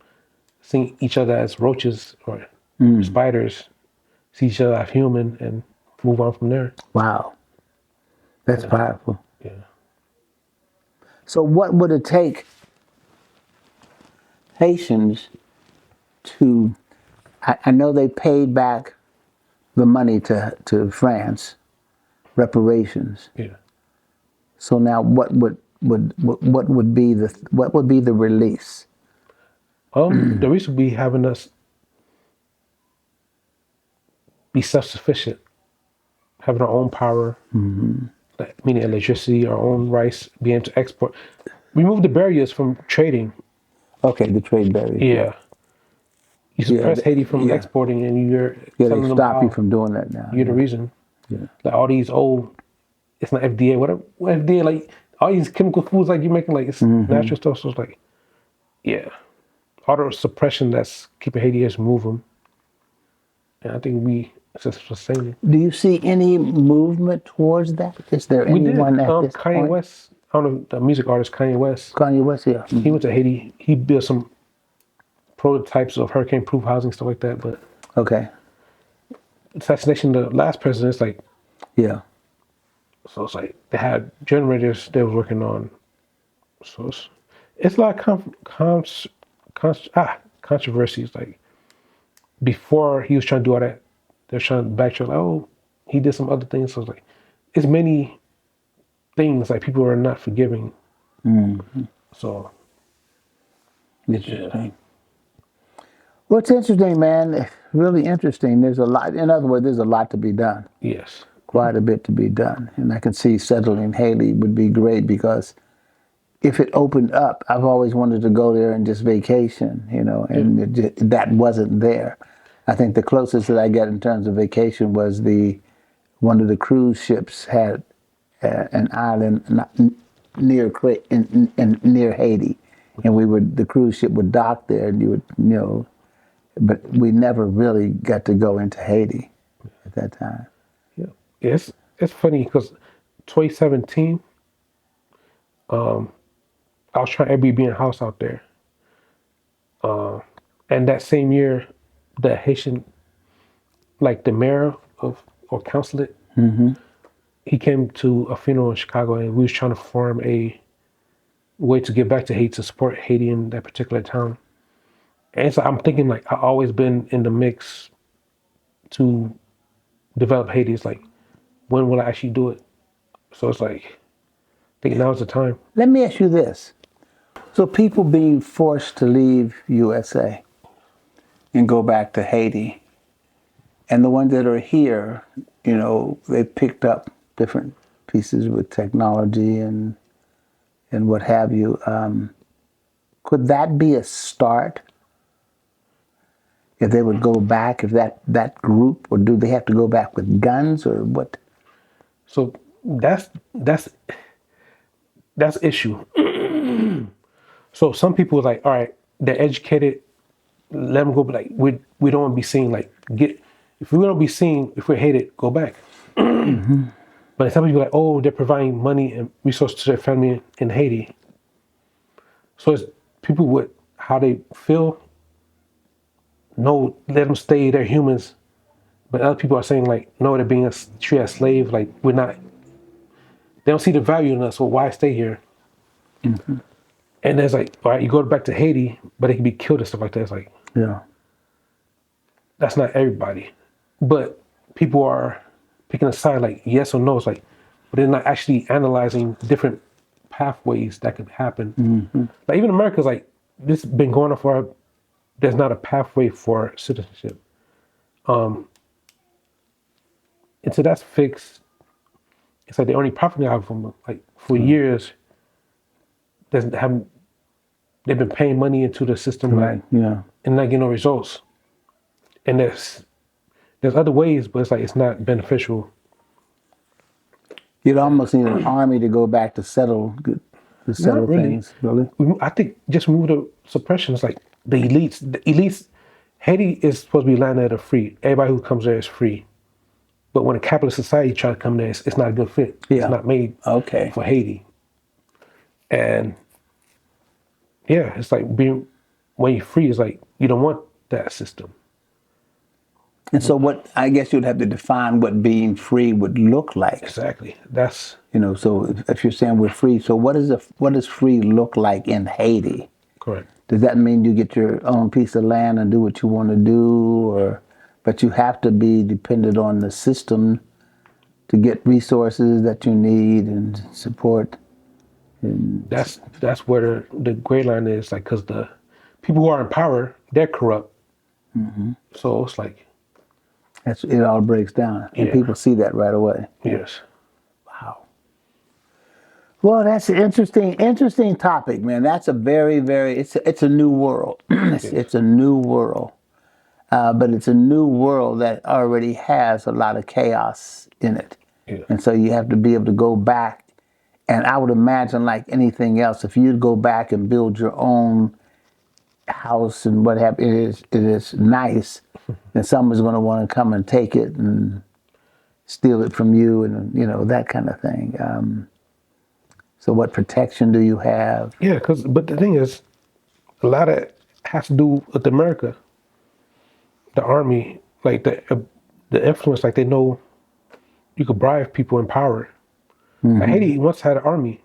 seeing each other as roaches or spiders, see each other as human, and move on from there. Wow, that's powerful. Yeah. So, what would it take Haitians to? I know they paid back the money to France, reparations. Yeah. So now, what would be the release? The reason we having us be self-sufficient, having our own power, like, meaning electricity, our own rice, being able to export, remove the barriers from trading. Okay, the trade barriers. Yeah. You suppress Haiti from yeah. exporting, and you're Yeah, telling they them stop you how from doing that now. you're the reason. Yeah. Like all these old, it's not FDA, whatever. What FDA, like all these chemical foods, like you're making, like it's natural stuff. So it's like, yeah, all the suppression that's keeping Haiti is move them. And I think it's just sustaining. Do you see any movement towards that? Is there We did. anyone at this Kanye point? West, I don't know, the music artist Kanye West. Kanye West, yeah. He went to Haiti. He built some prototypes of hurricane-proof housing, stuff like that. But Okay. assassination, of the last president, it's like, Yeah. so it's like they had generators they was working on. So it's a lot of controversies. Like before he was trying to do all that, they're trying to backtrack. Like, oh, he did some other things. So it's like it's many things like people are not forgiving. So Interesting. Well, it's interesting, man. Really interesting. There's a lot. In other words, there's a lot to be done. yes, Quite a bit to be done. And I can see settling Haiti would be great because if it opened up, I've always wanted to go there and just vacation, and that wasn't there. I think the closest that I got in terms of vacation was one of the cruise ships had an island near near Haiti, and the cruise ship would dock there, and you would, but we never really got to go into Haiti at that time. yeah. It's funny because 2017, I was trying Airbnb in a house out there, and that same year, the Haitian, like the mayor of or consulate, he came to a funeral in Chicago, and we was trying to form a way to give back to Haiti to support Haiti in that particular town. And so I'm thinking like I've always been in the mix to develop Haiti. It's like when will I actually do it? So it's like I think now's the time. Let me ask you this. So people being forced to leave USA and go back to Haiti, and the ones that are here, they picked up different pieces with technology and what have you. Could that be a start? If they would go back, if that group, or do they have to go back with guns or what? So that's issue. So some people are like, all right, they're educated, let them go. But like we don't want to be seen like if we don't be seen, if we're hated, go back. But some people are like, oh, they're providing money and resources to their family in Haiti. So it's people with how they feel. No, let them stay. They're humans. But other people are saying like, no, they're being treated as slave. Like we're not. They don't see the value in us. So why stay here? Mm-hmm. And there's like, all right, you go back to Haiti, but they can be killed and stuff like that. It's like, Yeah. that's not everybody. But people are picking a side like yes or no. It's like, but they're not actually analyzing different pathways that could happen. Mm-hmm. Like even America's like, this has been going on for, there's not a pathway for citizenship. And so that's fixed. It's like the only profiting out from like for years, they've been paying money into the system, Right. Yeah. and not getting no results. And there's other ways, but it's like it's not beneficial. You'd almost need an army to go back to settle Not really. things. Really? I think just remove the suppression. It's like the elites. The elites, Haiti is supposed to be a land that are free. Everybody who comes there is free. But when a capitalist society tries to come there, it's not a good fit. Yeah. It's not made Okay. for Haiti. And yeah, it's like when you're free, it's like you don't want that system. And so, what I guess you'd have to define what being free would look like. Exactly. That's So if you're saying we're free, so what does free look like in Haiti? correct. Does that mean you get your own piece of land and do what you want to do, but you have to be dependent on the system to get resources that you need and support? And That's where the gray line is, like, because the people who are in power, they're corrupt. Mm-hmm. So it's like, it all breaks down, and Yeah. people see that right away. yes. Wow. Well, that's an interesting topic, man. That's a very, very. It's a new world. It's a new world, but it's a new world that already has a lot of chaos in it, Yeah. and so you have to be able to go back. And I would imagine, like anything else, if you'd go back and build your own house and what have it is nice, then someone's going to want to come and take it and steal it from you, and that kind of thing. So what protection do you have? Yeah, but the thing is, a lot of it has to do with America, the army, like the influence. Like they know you could bribe people in power. Like Haiti once had an army,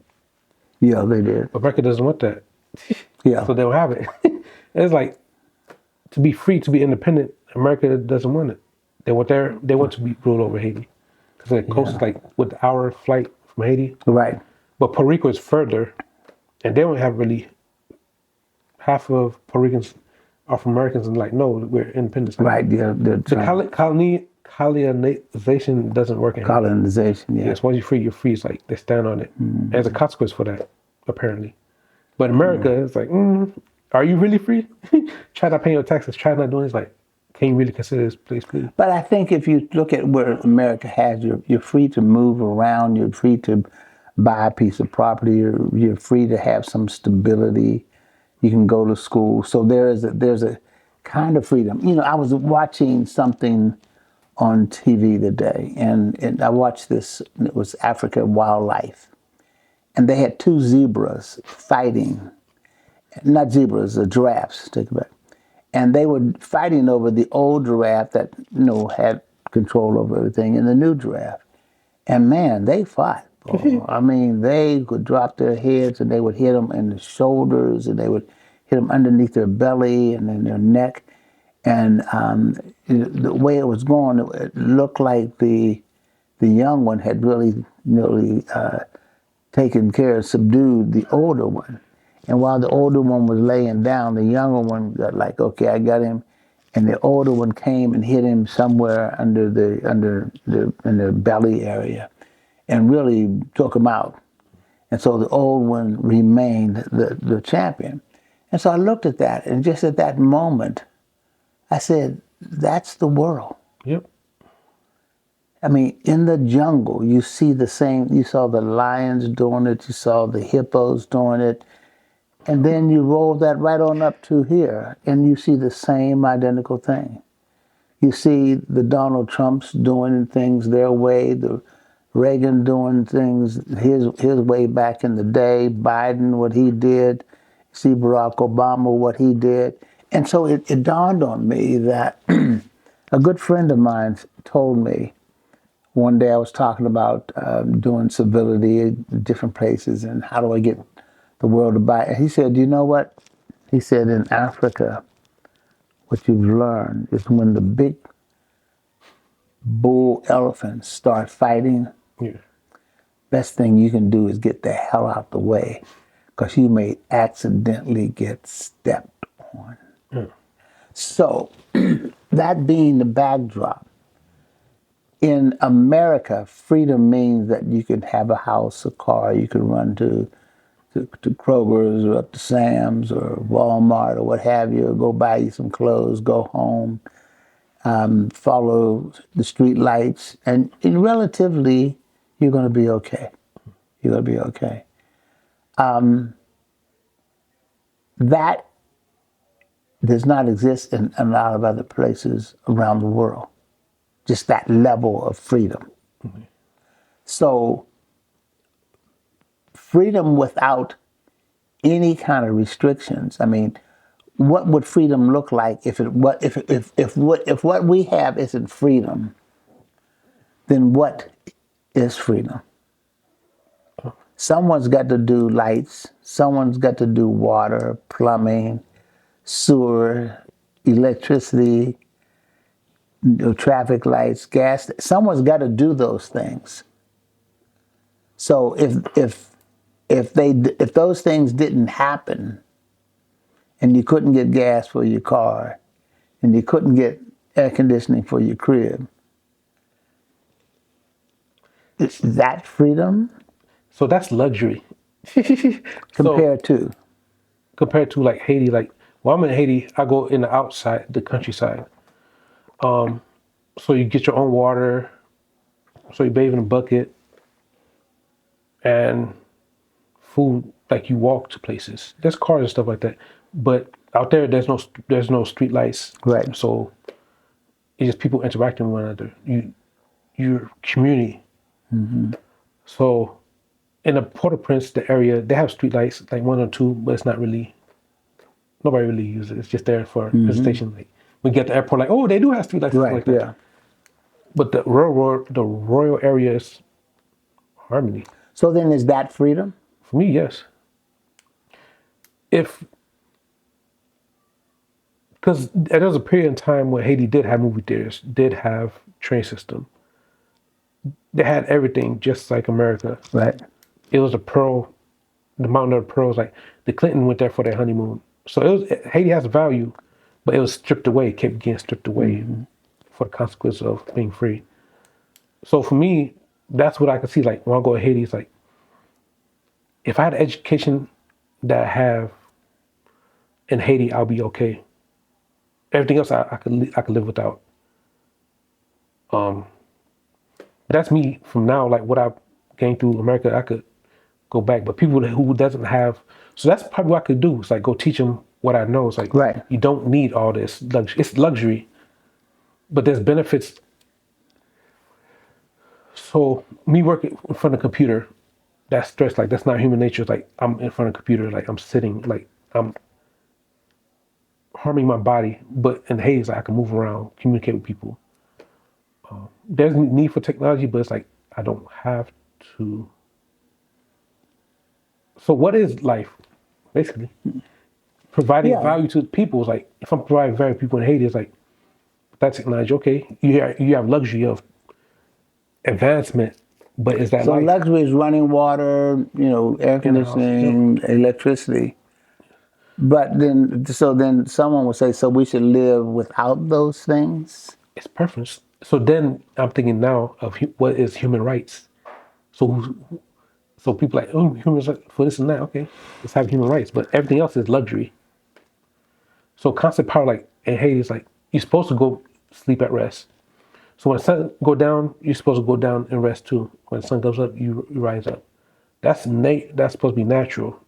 Yeah, they did. but America doesn't want that, Yeah. so they don't have it. It's like to be free, to be independent. America doesn't want it. They want to be ruled over Haiti because the coast is like with the hour flight from Haiti. Right. But Puerto Rico is further, and they don't have really. Half of Puerto Ricans are from Americans, and like, no, we're independent. Right. Yeah. The colonization doesn't work in Haiti. Colonization. Yeah. Yes, once you're free, you're free. It's like they stand on it. There's a consequence for that, apparently. But America, it's like, are you really free? Try not paying your taxes. Try not doing this. Like, can you really consider this place free? But I think if you look at where America has, you're free to move around. You're free to buy a piece of property. You're free to have some stability. You can go to school. So there's a kind of freedom. I was watching something on TV today, and I watched this. It was Africa Wildlife, and they had two zebras fighting. Not zebras, giraffes. Take it back. And they were fighting over the old giraffe that had control over everything, and the new giraffe. And man, they fought. I mean, they would drop their heads, and they would hit them in the shoulders, and they would hit them underneath their belly and in their neck. And the way it was going, it looked like the young one had really taken care of, subdued the older one. And while the older one was laying down, the younger one got like, okay, I got him. And the older one came and hit him somewhere in the belly area, and really took him out. And so the old one remained the champion. And so I looked at that, and just at that moment, I said, that's the world. Yep. I mean, in the jungle, you see the same, you saw the lions doing it, you saw the hippos doing it, and then you roll that right on up to here, and you see the same identical thing. You see the Donald Trumps doing things their way, the Reagan doing things his way back in the day, Biden, what he did, see Barack Obama, what he did. And so it dawned on me that a good friend of mine told me one day I was talking about doing civility in different places and how do I get the world to buy it. And he said, you know what? He said, in Africa, what you've learned is when the big bull elephants start fighting, Yeah. best thing you can do is get the hell out the way because you may accidentally get stepped on. Yeah. So, that being the backdrop, in America, freedom means that you can have a house, a car, you can run to Kroger's or up to Sam's or Walmart or what have you, go buy you some clothes, go home, follow the street lights, and relatively, you're going to be okay. You're going to be okay. That does not exist in a lot of other places around the world, just that level of freedom. Mm-hmm. So, freedom without any kind of restrictions. I mean, what would freedom look like if what we have isn't freedom? Then what is freedom? Someone's got to do lights. Someone's got to do water, plumbing, sewer, electricity, traffic lights, gas. Someone's got to do those things. So if those things didn't happen, and you couldn't get gas for your car, and you couldn't get air conditioning for your crib, is that freedom? So that's luxury. Compared to? Compared to like Haiti, like well, I'm in Haiti, I go in the outside, the countryside. So you get your own water, so you bathe in a bucket, and food, like you walk to places. There's cars and stuff like that, but out there, there's no street lights. Right. So it's just people interacting with one another. Your community. Mm-hmm. So in the Port-au-Prince, the area, they have street lights, like one or two, but it's not really. Nobody really uses it. It's just there for visitation. Like we get to the airport, like, oh, they do have street lights, Right, like that. yeah. But the royal area is harmony. So then is that freedom? For me, yes. Because there was a period in time when Haiti did have movie theaters, did have train system. They had everything just like America. Right. It was the Mountain of the Pearls. Like the Clinton went there for their honeymoon. So Haiti has value, but it was stripped away, kept getting stripped away for the consequence of being free. So for me, that's what I could see. Like when I go to Haiti, it's like if I had an education that I have in Haiti, I'll be okay. Everything else I could live without. That's me from now. Like what I've gained through America, I could go back. But people who doesn't have, so that's probably what I could do. It's like go teach them what I know. It's like right. You don't need all this luxury. It's luxury, but there's benefits. So me working in front of a computer, that's stress. Like that's not human nature. It's like I'm in front of a computer, like I'm sitting, like I'm harming my body. But in Haiti, like I can move around, communicate with people. There's a need for technology, but it's like I don't have to. So what is life, basically? Providing value to people is like if I'm providing value to people in Haiti, it's like that technology. Okay, you have luxury of advancement, but is that so life? luxury is running water, air conditioning, electricity. But then someone would say, so we should live without those things? It's preference. So then I'm thinking now of what is human rights. So people like, oh, human rights for this and that. Okay, let's have human rights, but everything else is luxury. So constant power, like in Haiti, is like you're supposed to go sleep at rest. So when the sun go down, you're supposed to go down and rest too. When the sun comes up, you rise up. That's supposed to be natural.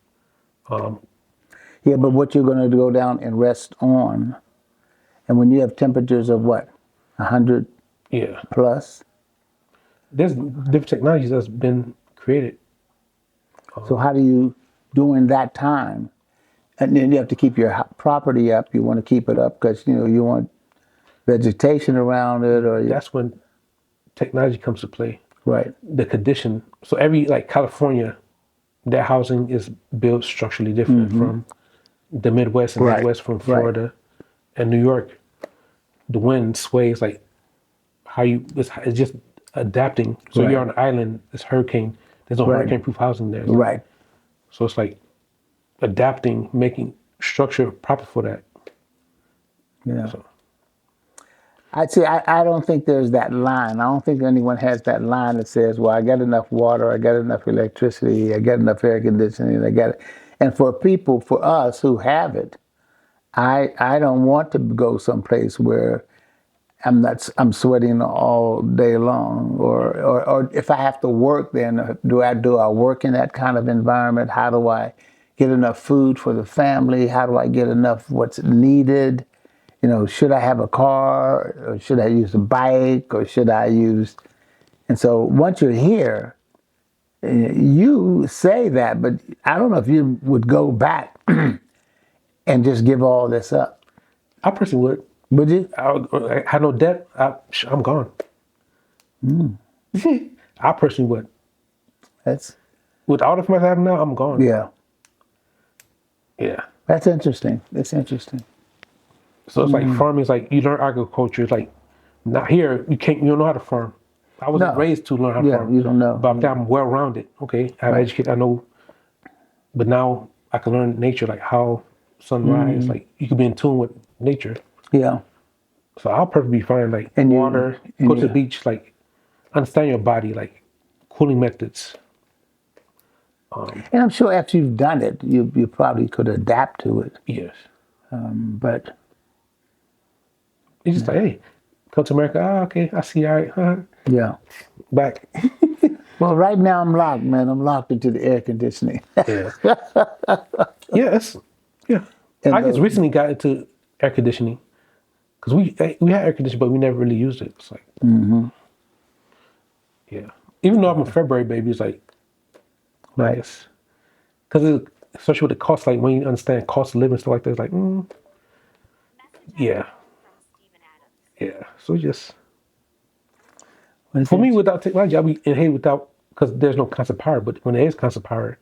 Yeah, but what you're going to go down and rest on, and when you have temperatures of what, 100 Yeah. plus, there's different technologies that's been created. So how do you, during that time, and then you have to keep your property up. You want to keep it up because you want vegetation around it, or That's when technology comes to play. right, The condition. So every like California, their housing is built structurally different from the Midwest and right, Midwest from right, Florida and New York. The wind sways like how you. It's just adapting. So right, you're on an island. It's hurricane. There's no right, hurricane-proof housing there. right. So it's like adapting, making structure proper for that. Yeah. So I'd say I don't think there's that line. I don't think anyone has that line that says, "Well, I got enough water, I got enough electricity, I got enough air conditioning, I got it." And for people, for us who have it, I don't want to go someplace where I'm sweating all day long, or if I have to work, then do I work in that kind of environment? How do I get enough food for the family? How do I get enough what's needed? Should I have a car, or should I use a bike, or should I use? And so once you're here, you say that, but I don't know if you would go back and just give all this up. I personally would. Would you? I had no debt. I'm gone. I personally would. That's With all the information I have now, I'm gone. yeah. Yeah. That's interesting. That's interesting. So it's like farming is like you learn agriculture. It's like not here. You don't know how to farm. I wasn't No. raised to learn how to Yeah, farm. you don't know. But I'm well rounded. Okay, I'm Right. educated. I know. But now I can learn nature, like how sunrise. Like you can be in tune with nature. Yeah. So I'll perfectly be fine. Like And water, and go to the beach. Like understand your body. Like cooling methods. and I'm sure after you've done it, you probably could adapt to it. Yes. But It's just like, hey, come to America. Ah, okay, I see. All right, yeah. back. Well, right now I'm locked, man. I'm locked into the air conditioning. Yeah. Yes. Yeah. And I just the- recently got into air conditioning because we had air conditioning, but we never really used it. It's like, yeah. Even though I'm a February baby, it's like, I right. guess, because especially with the cost, like when you understand cost of living and stuff like that, it's like, yeah, yeah. So just for me, without technology, I'll be in Haiti without because there's no constant power. But when there is constant power,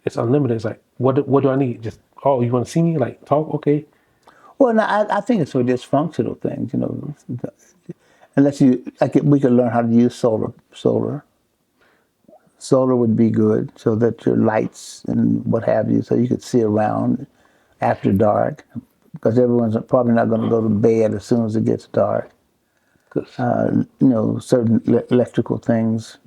it's unlimited. It's like, what do I need? Just you want to see me? Like talk? Okay. Well, no, I think it's for dysfunctional things, Unless you like, we could learn how to use solar. Solar would be good, so that your lights and what have you, so you could see around after dark, because everyone's probably not going to go to bed as soon as it gets dark. 'Cause, Certain electrical things.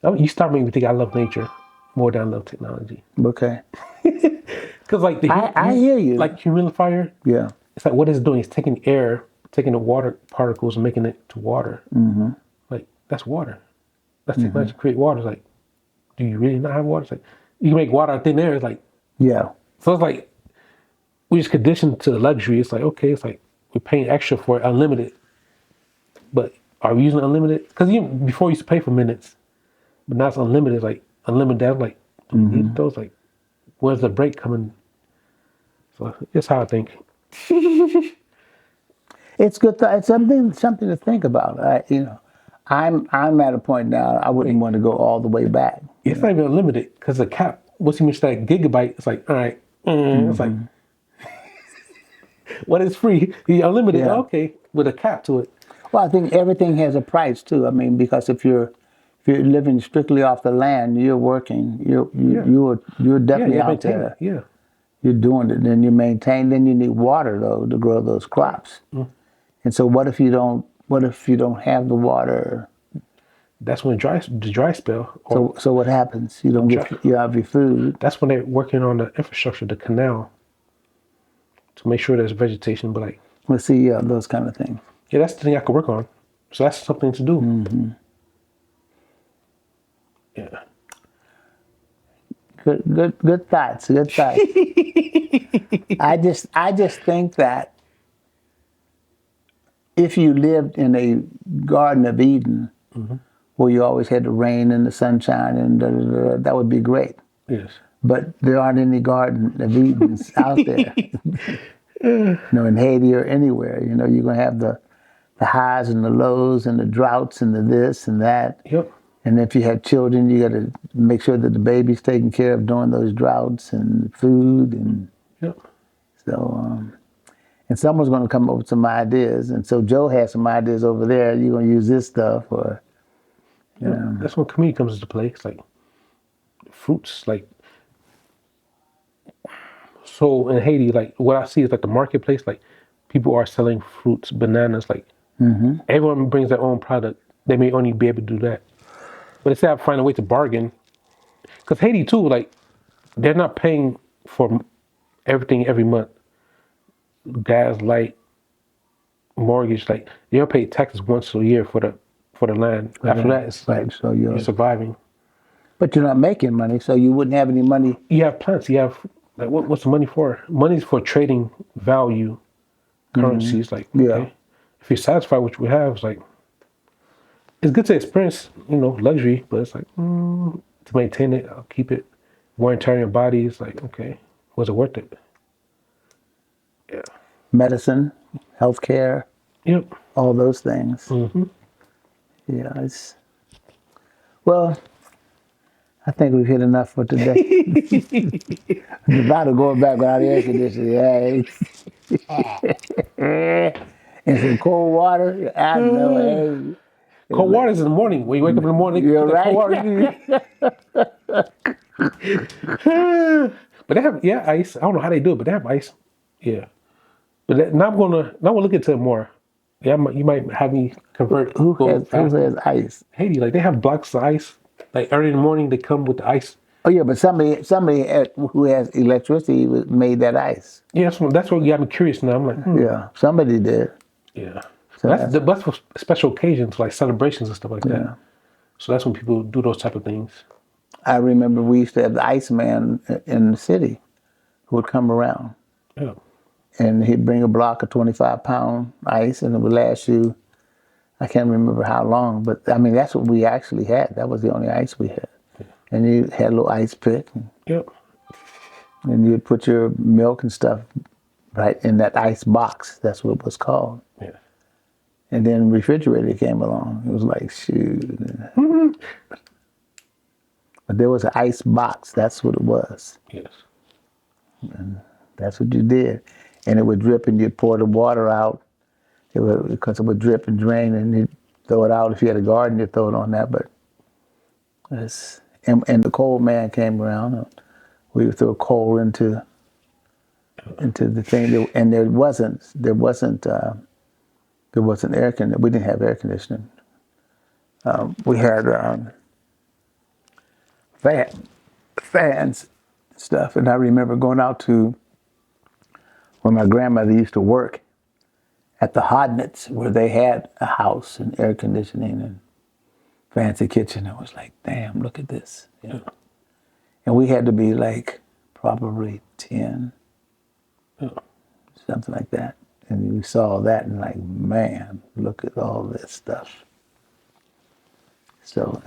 you start making me think I love nature more than I love technology. Okay. Because like I hear you. like humidifier, Yeah. it's like what it's doing is taking air, taking the water particles and making it to water. Mm-hmm. Like that's water. That's technology to create water. It's like, do you really not have water? It's like you can make water out of thin air. It's like Yeah. so. It's like we just conditioned to the luxury. It's like okay, it's like we're paying extra for it, unlimited. But are we using unlimited? Because before you used to pay for minutes, but now it's unlimited. It's like unlimited. That's like do we need those? Like where's the break coming? So that's how I think. It's good. It's something to think about. I'm at a point now. I wouldn't want to go all the way back. It's not even unlimited because the cap. Once you reach that gigabyte, it's like all right. It's like what is free? You unlimited. Yeah. Okay, with a cap to it. Well, I think everything has a price too. I mean, because if you're living strictly off the land, you're working. You're definitely Yeah, out there. yeah. You're doing it, then you maintain. Then you need water though to grow those crops. And so, what if you don't? What if you don't have the water? That's when the dry spell. Or So what happens? You don't get you have your food. that's when they're working on the infrastructure, the canal, to make sure there's vegetation. But like, Let's see, those kind of things. yeah, that's the thing I could work on. So that's something to do. Yeah. Good thoughts. Good thoughts. I just think that if you lived in a Garden of Eden Mm-hmm. where you always had the rain and the sunshine and that would be great. Yes. But there aren't any Garden of Edens out there, in Haiti or anywhere. You're going to have the highs and the lows and the droughts and the this and that. Yep. And if you have children, you got to make sure that the baby's taken care of during those droughts and food. And Yep. so, and someone's going to come up with some ideas. And so Joe has some ideas over there. You're going to use this stuff or, That's when community comes into play. It's like fruits, like so in Haiti, like what I see is like the marketplace, like people are selling fruits, bananas, like everyone brings their own product. They may only be able to do that. But instead of finding a way to bargain, because Haiti too, like they're not paying for everything every month. Gas, light, mortgage, like you don't pay taxes once a year for the land. After that, it's like right. So you're surviving. but you're not making money, so you wouldn't have any money. You have plants. You have like what's the money for? Money's for trading value, currencies. Like Yeah. okay, if you're satisfied with what you have, it's like it's good to experience, luxury, but it's like to maintain it, I'll keep it. Wear and tear on your body. It's like okay, was it worth it? Yeah. Medicine, healthcare, Yep. all those things. Mm-hmm. Yeah, well, I think we've hit enough for today. I'm about to go back without air conditioning. Hey. And some cold water. I know. Hey. Cold water is in the morning. When you wake up in the morning, You're put that cold right. water. But they have ice. I don't know how they do it, but they have ice. Yeah. But now I'm gonna look into it more. Yeah, you might have me convert. Who go has faster. ice? Haiti, like they have blocks of ice. Like early in the morning, they come with the ice. Oh yeah, but somebody who has electricity made that ice. Yeah, that's what got me curious now. I'm like, Yeah, somebody did. yeah. So That's for special occasions, like celebrations and stuff like Yeah. that. So that's when people do those type of things. I remember we used to have the Iceman in the city who would come around. Yeah. And he'd bring a block of 25-pound ice, and it would last you, I can't remember how long, but I mean, that's what we actually had. That was the only ice we had. And you had a little ice pick, Yep. and you'd put your milk and stuff right in that ice box. That's what it was called. Yeah. And then refrigerator came along. It was like, shoot. But there was an ice box. That's what it was. Yes. That's what you did. And it would drip, and you'd pour the water out. Because it would drip and drain, and you'd throw it out. If you had a garden, you'd throw it on that. But and the coal man came around. We would throw coal into the thing, and there wasn't air conditioning. We didn't have air conditioning. We had fans stuff, and I remember going out to where my grandmother used to work at the Hodnitz, where they had a house and air conditioning and fancy kitchen. I was like, damn, look at this. And we had to be like probably 10, something like that. And we saw that and like, man, look at all this stuff. So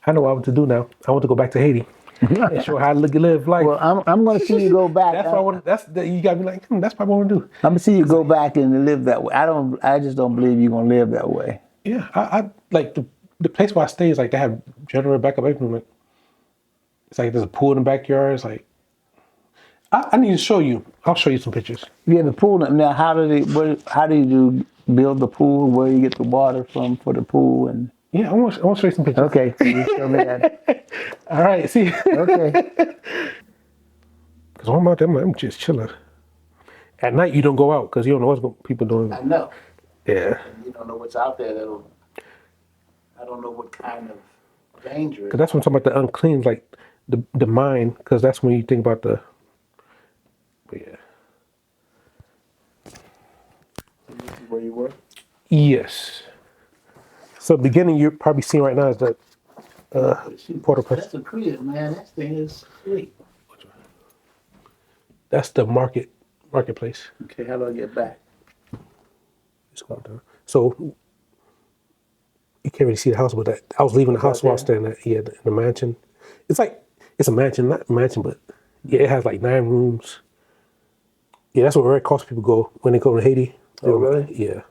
I know what I want to do now. I want to go back to Haiti and show how to live life. well, I'm going to see you go back. That's what I want. You got me like, that's what I want to do. I'm gonna see you go back and live that way. I just don't believe you're gonna live that way. Yeah, I like the place where I stay is like they have generator backup everything. Like, it's like there's a pool in the backyard. It's like I need to show you. I'll show you some pictures. You have a pool now. How do you build the pool? Where you get the water from for the pool? And Yeah, I want to show you some pictures. okay, so you show me that. All right, see. Okay. Because when I'm out there, I'm just chilling. At night, you don't go out because you don't know what people doing. I know. Yeah. You don't know what's out there. I don't know what kind of danger. Because that's when I'm talking about the unclean, like the mind, because that's when you think about the. But yeah. Where you were? Yes. So the beginning you're probably seeing right now is the Port-au-Prince. That's a crib, man. That thing is sweet. That's the marketplace. Okay, how do I get back? So you can't really see the house, but I was leaving the house while I was staying at in the mansion. It's like it's a mansion, not a mansion, but yeah, it has like 9 rooms. Yeah, that's where Red Cross people go when they go to Haiti. Oh, really? Yeah.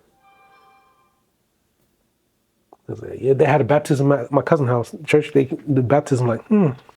Yeah, they had a baptism at my cousin's house. Church, the baptism, like,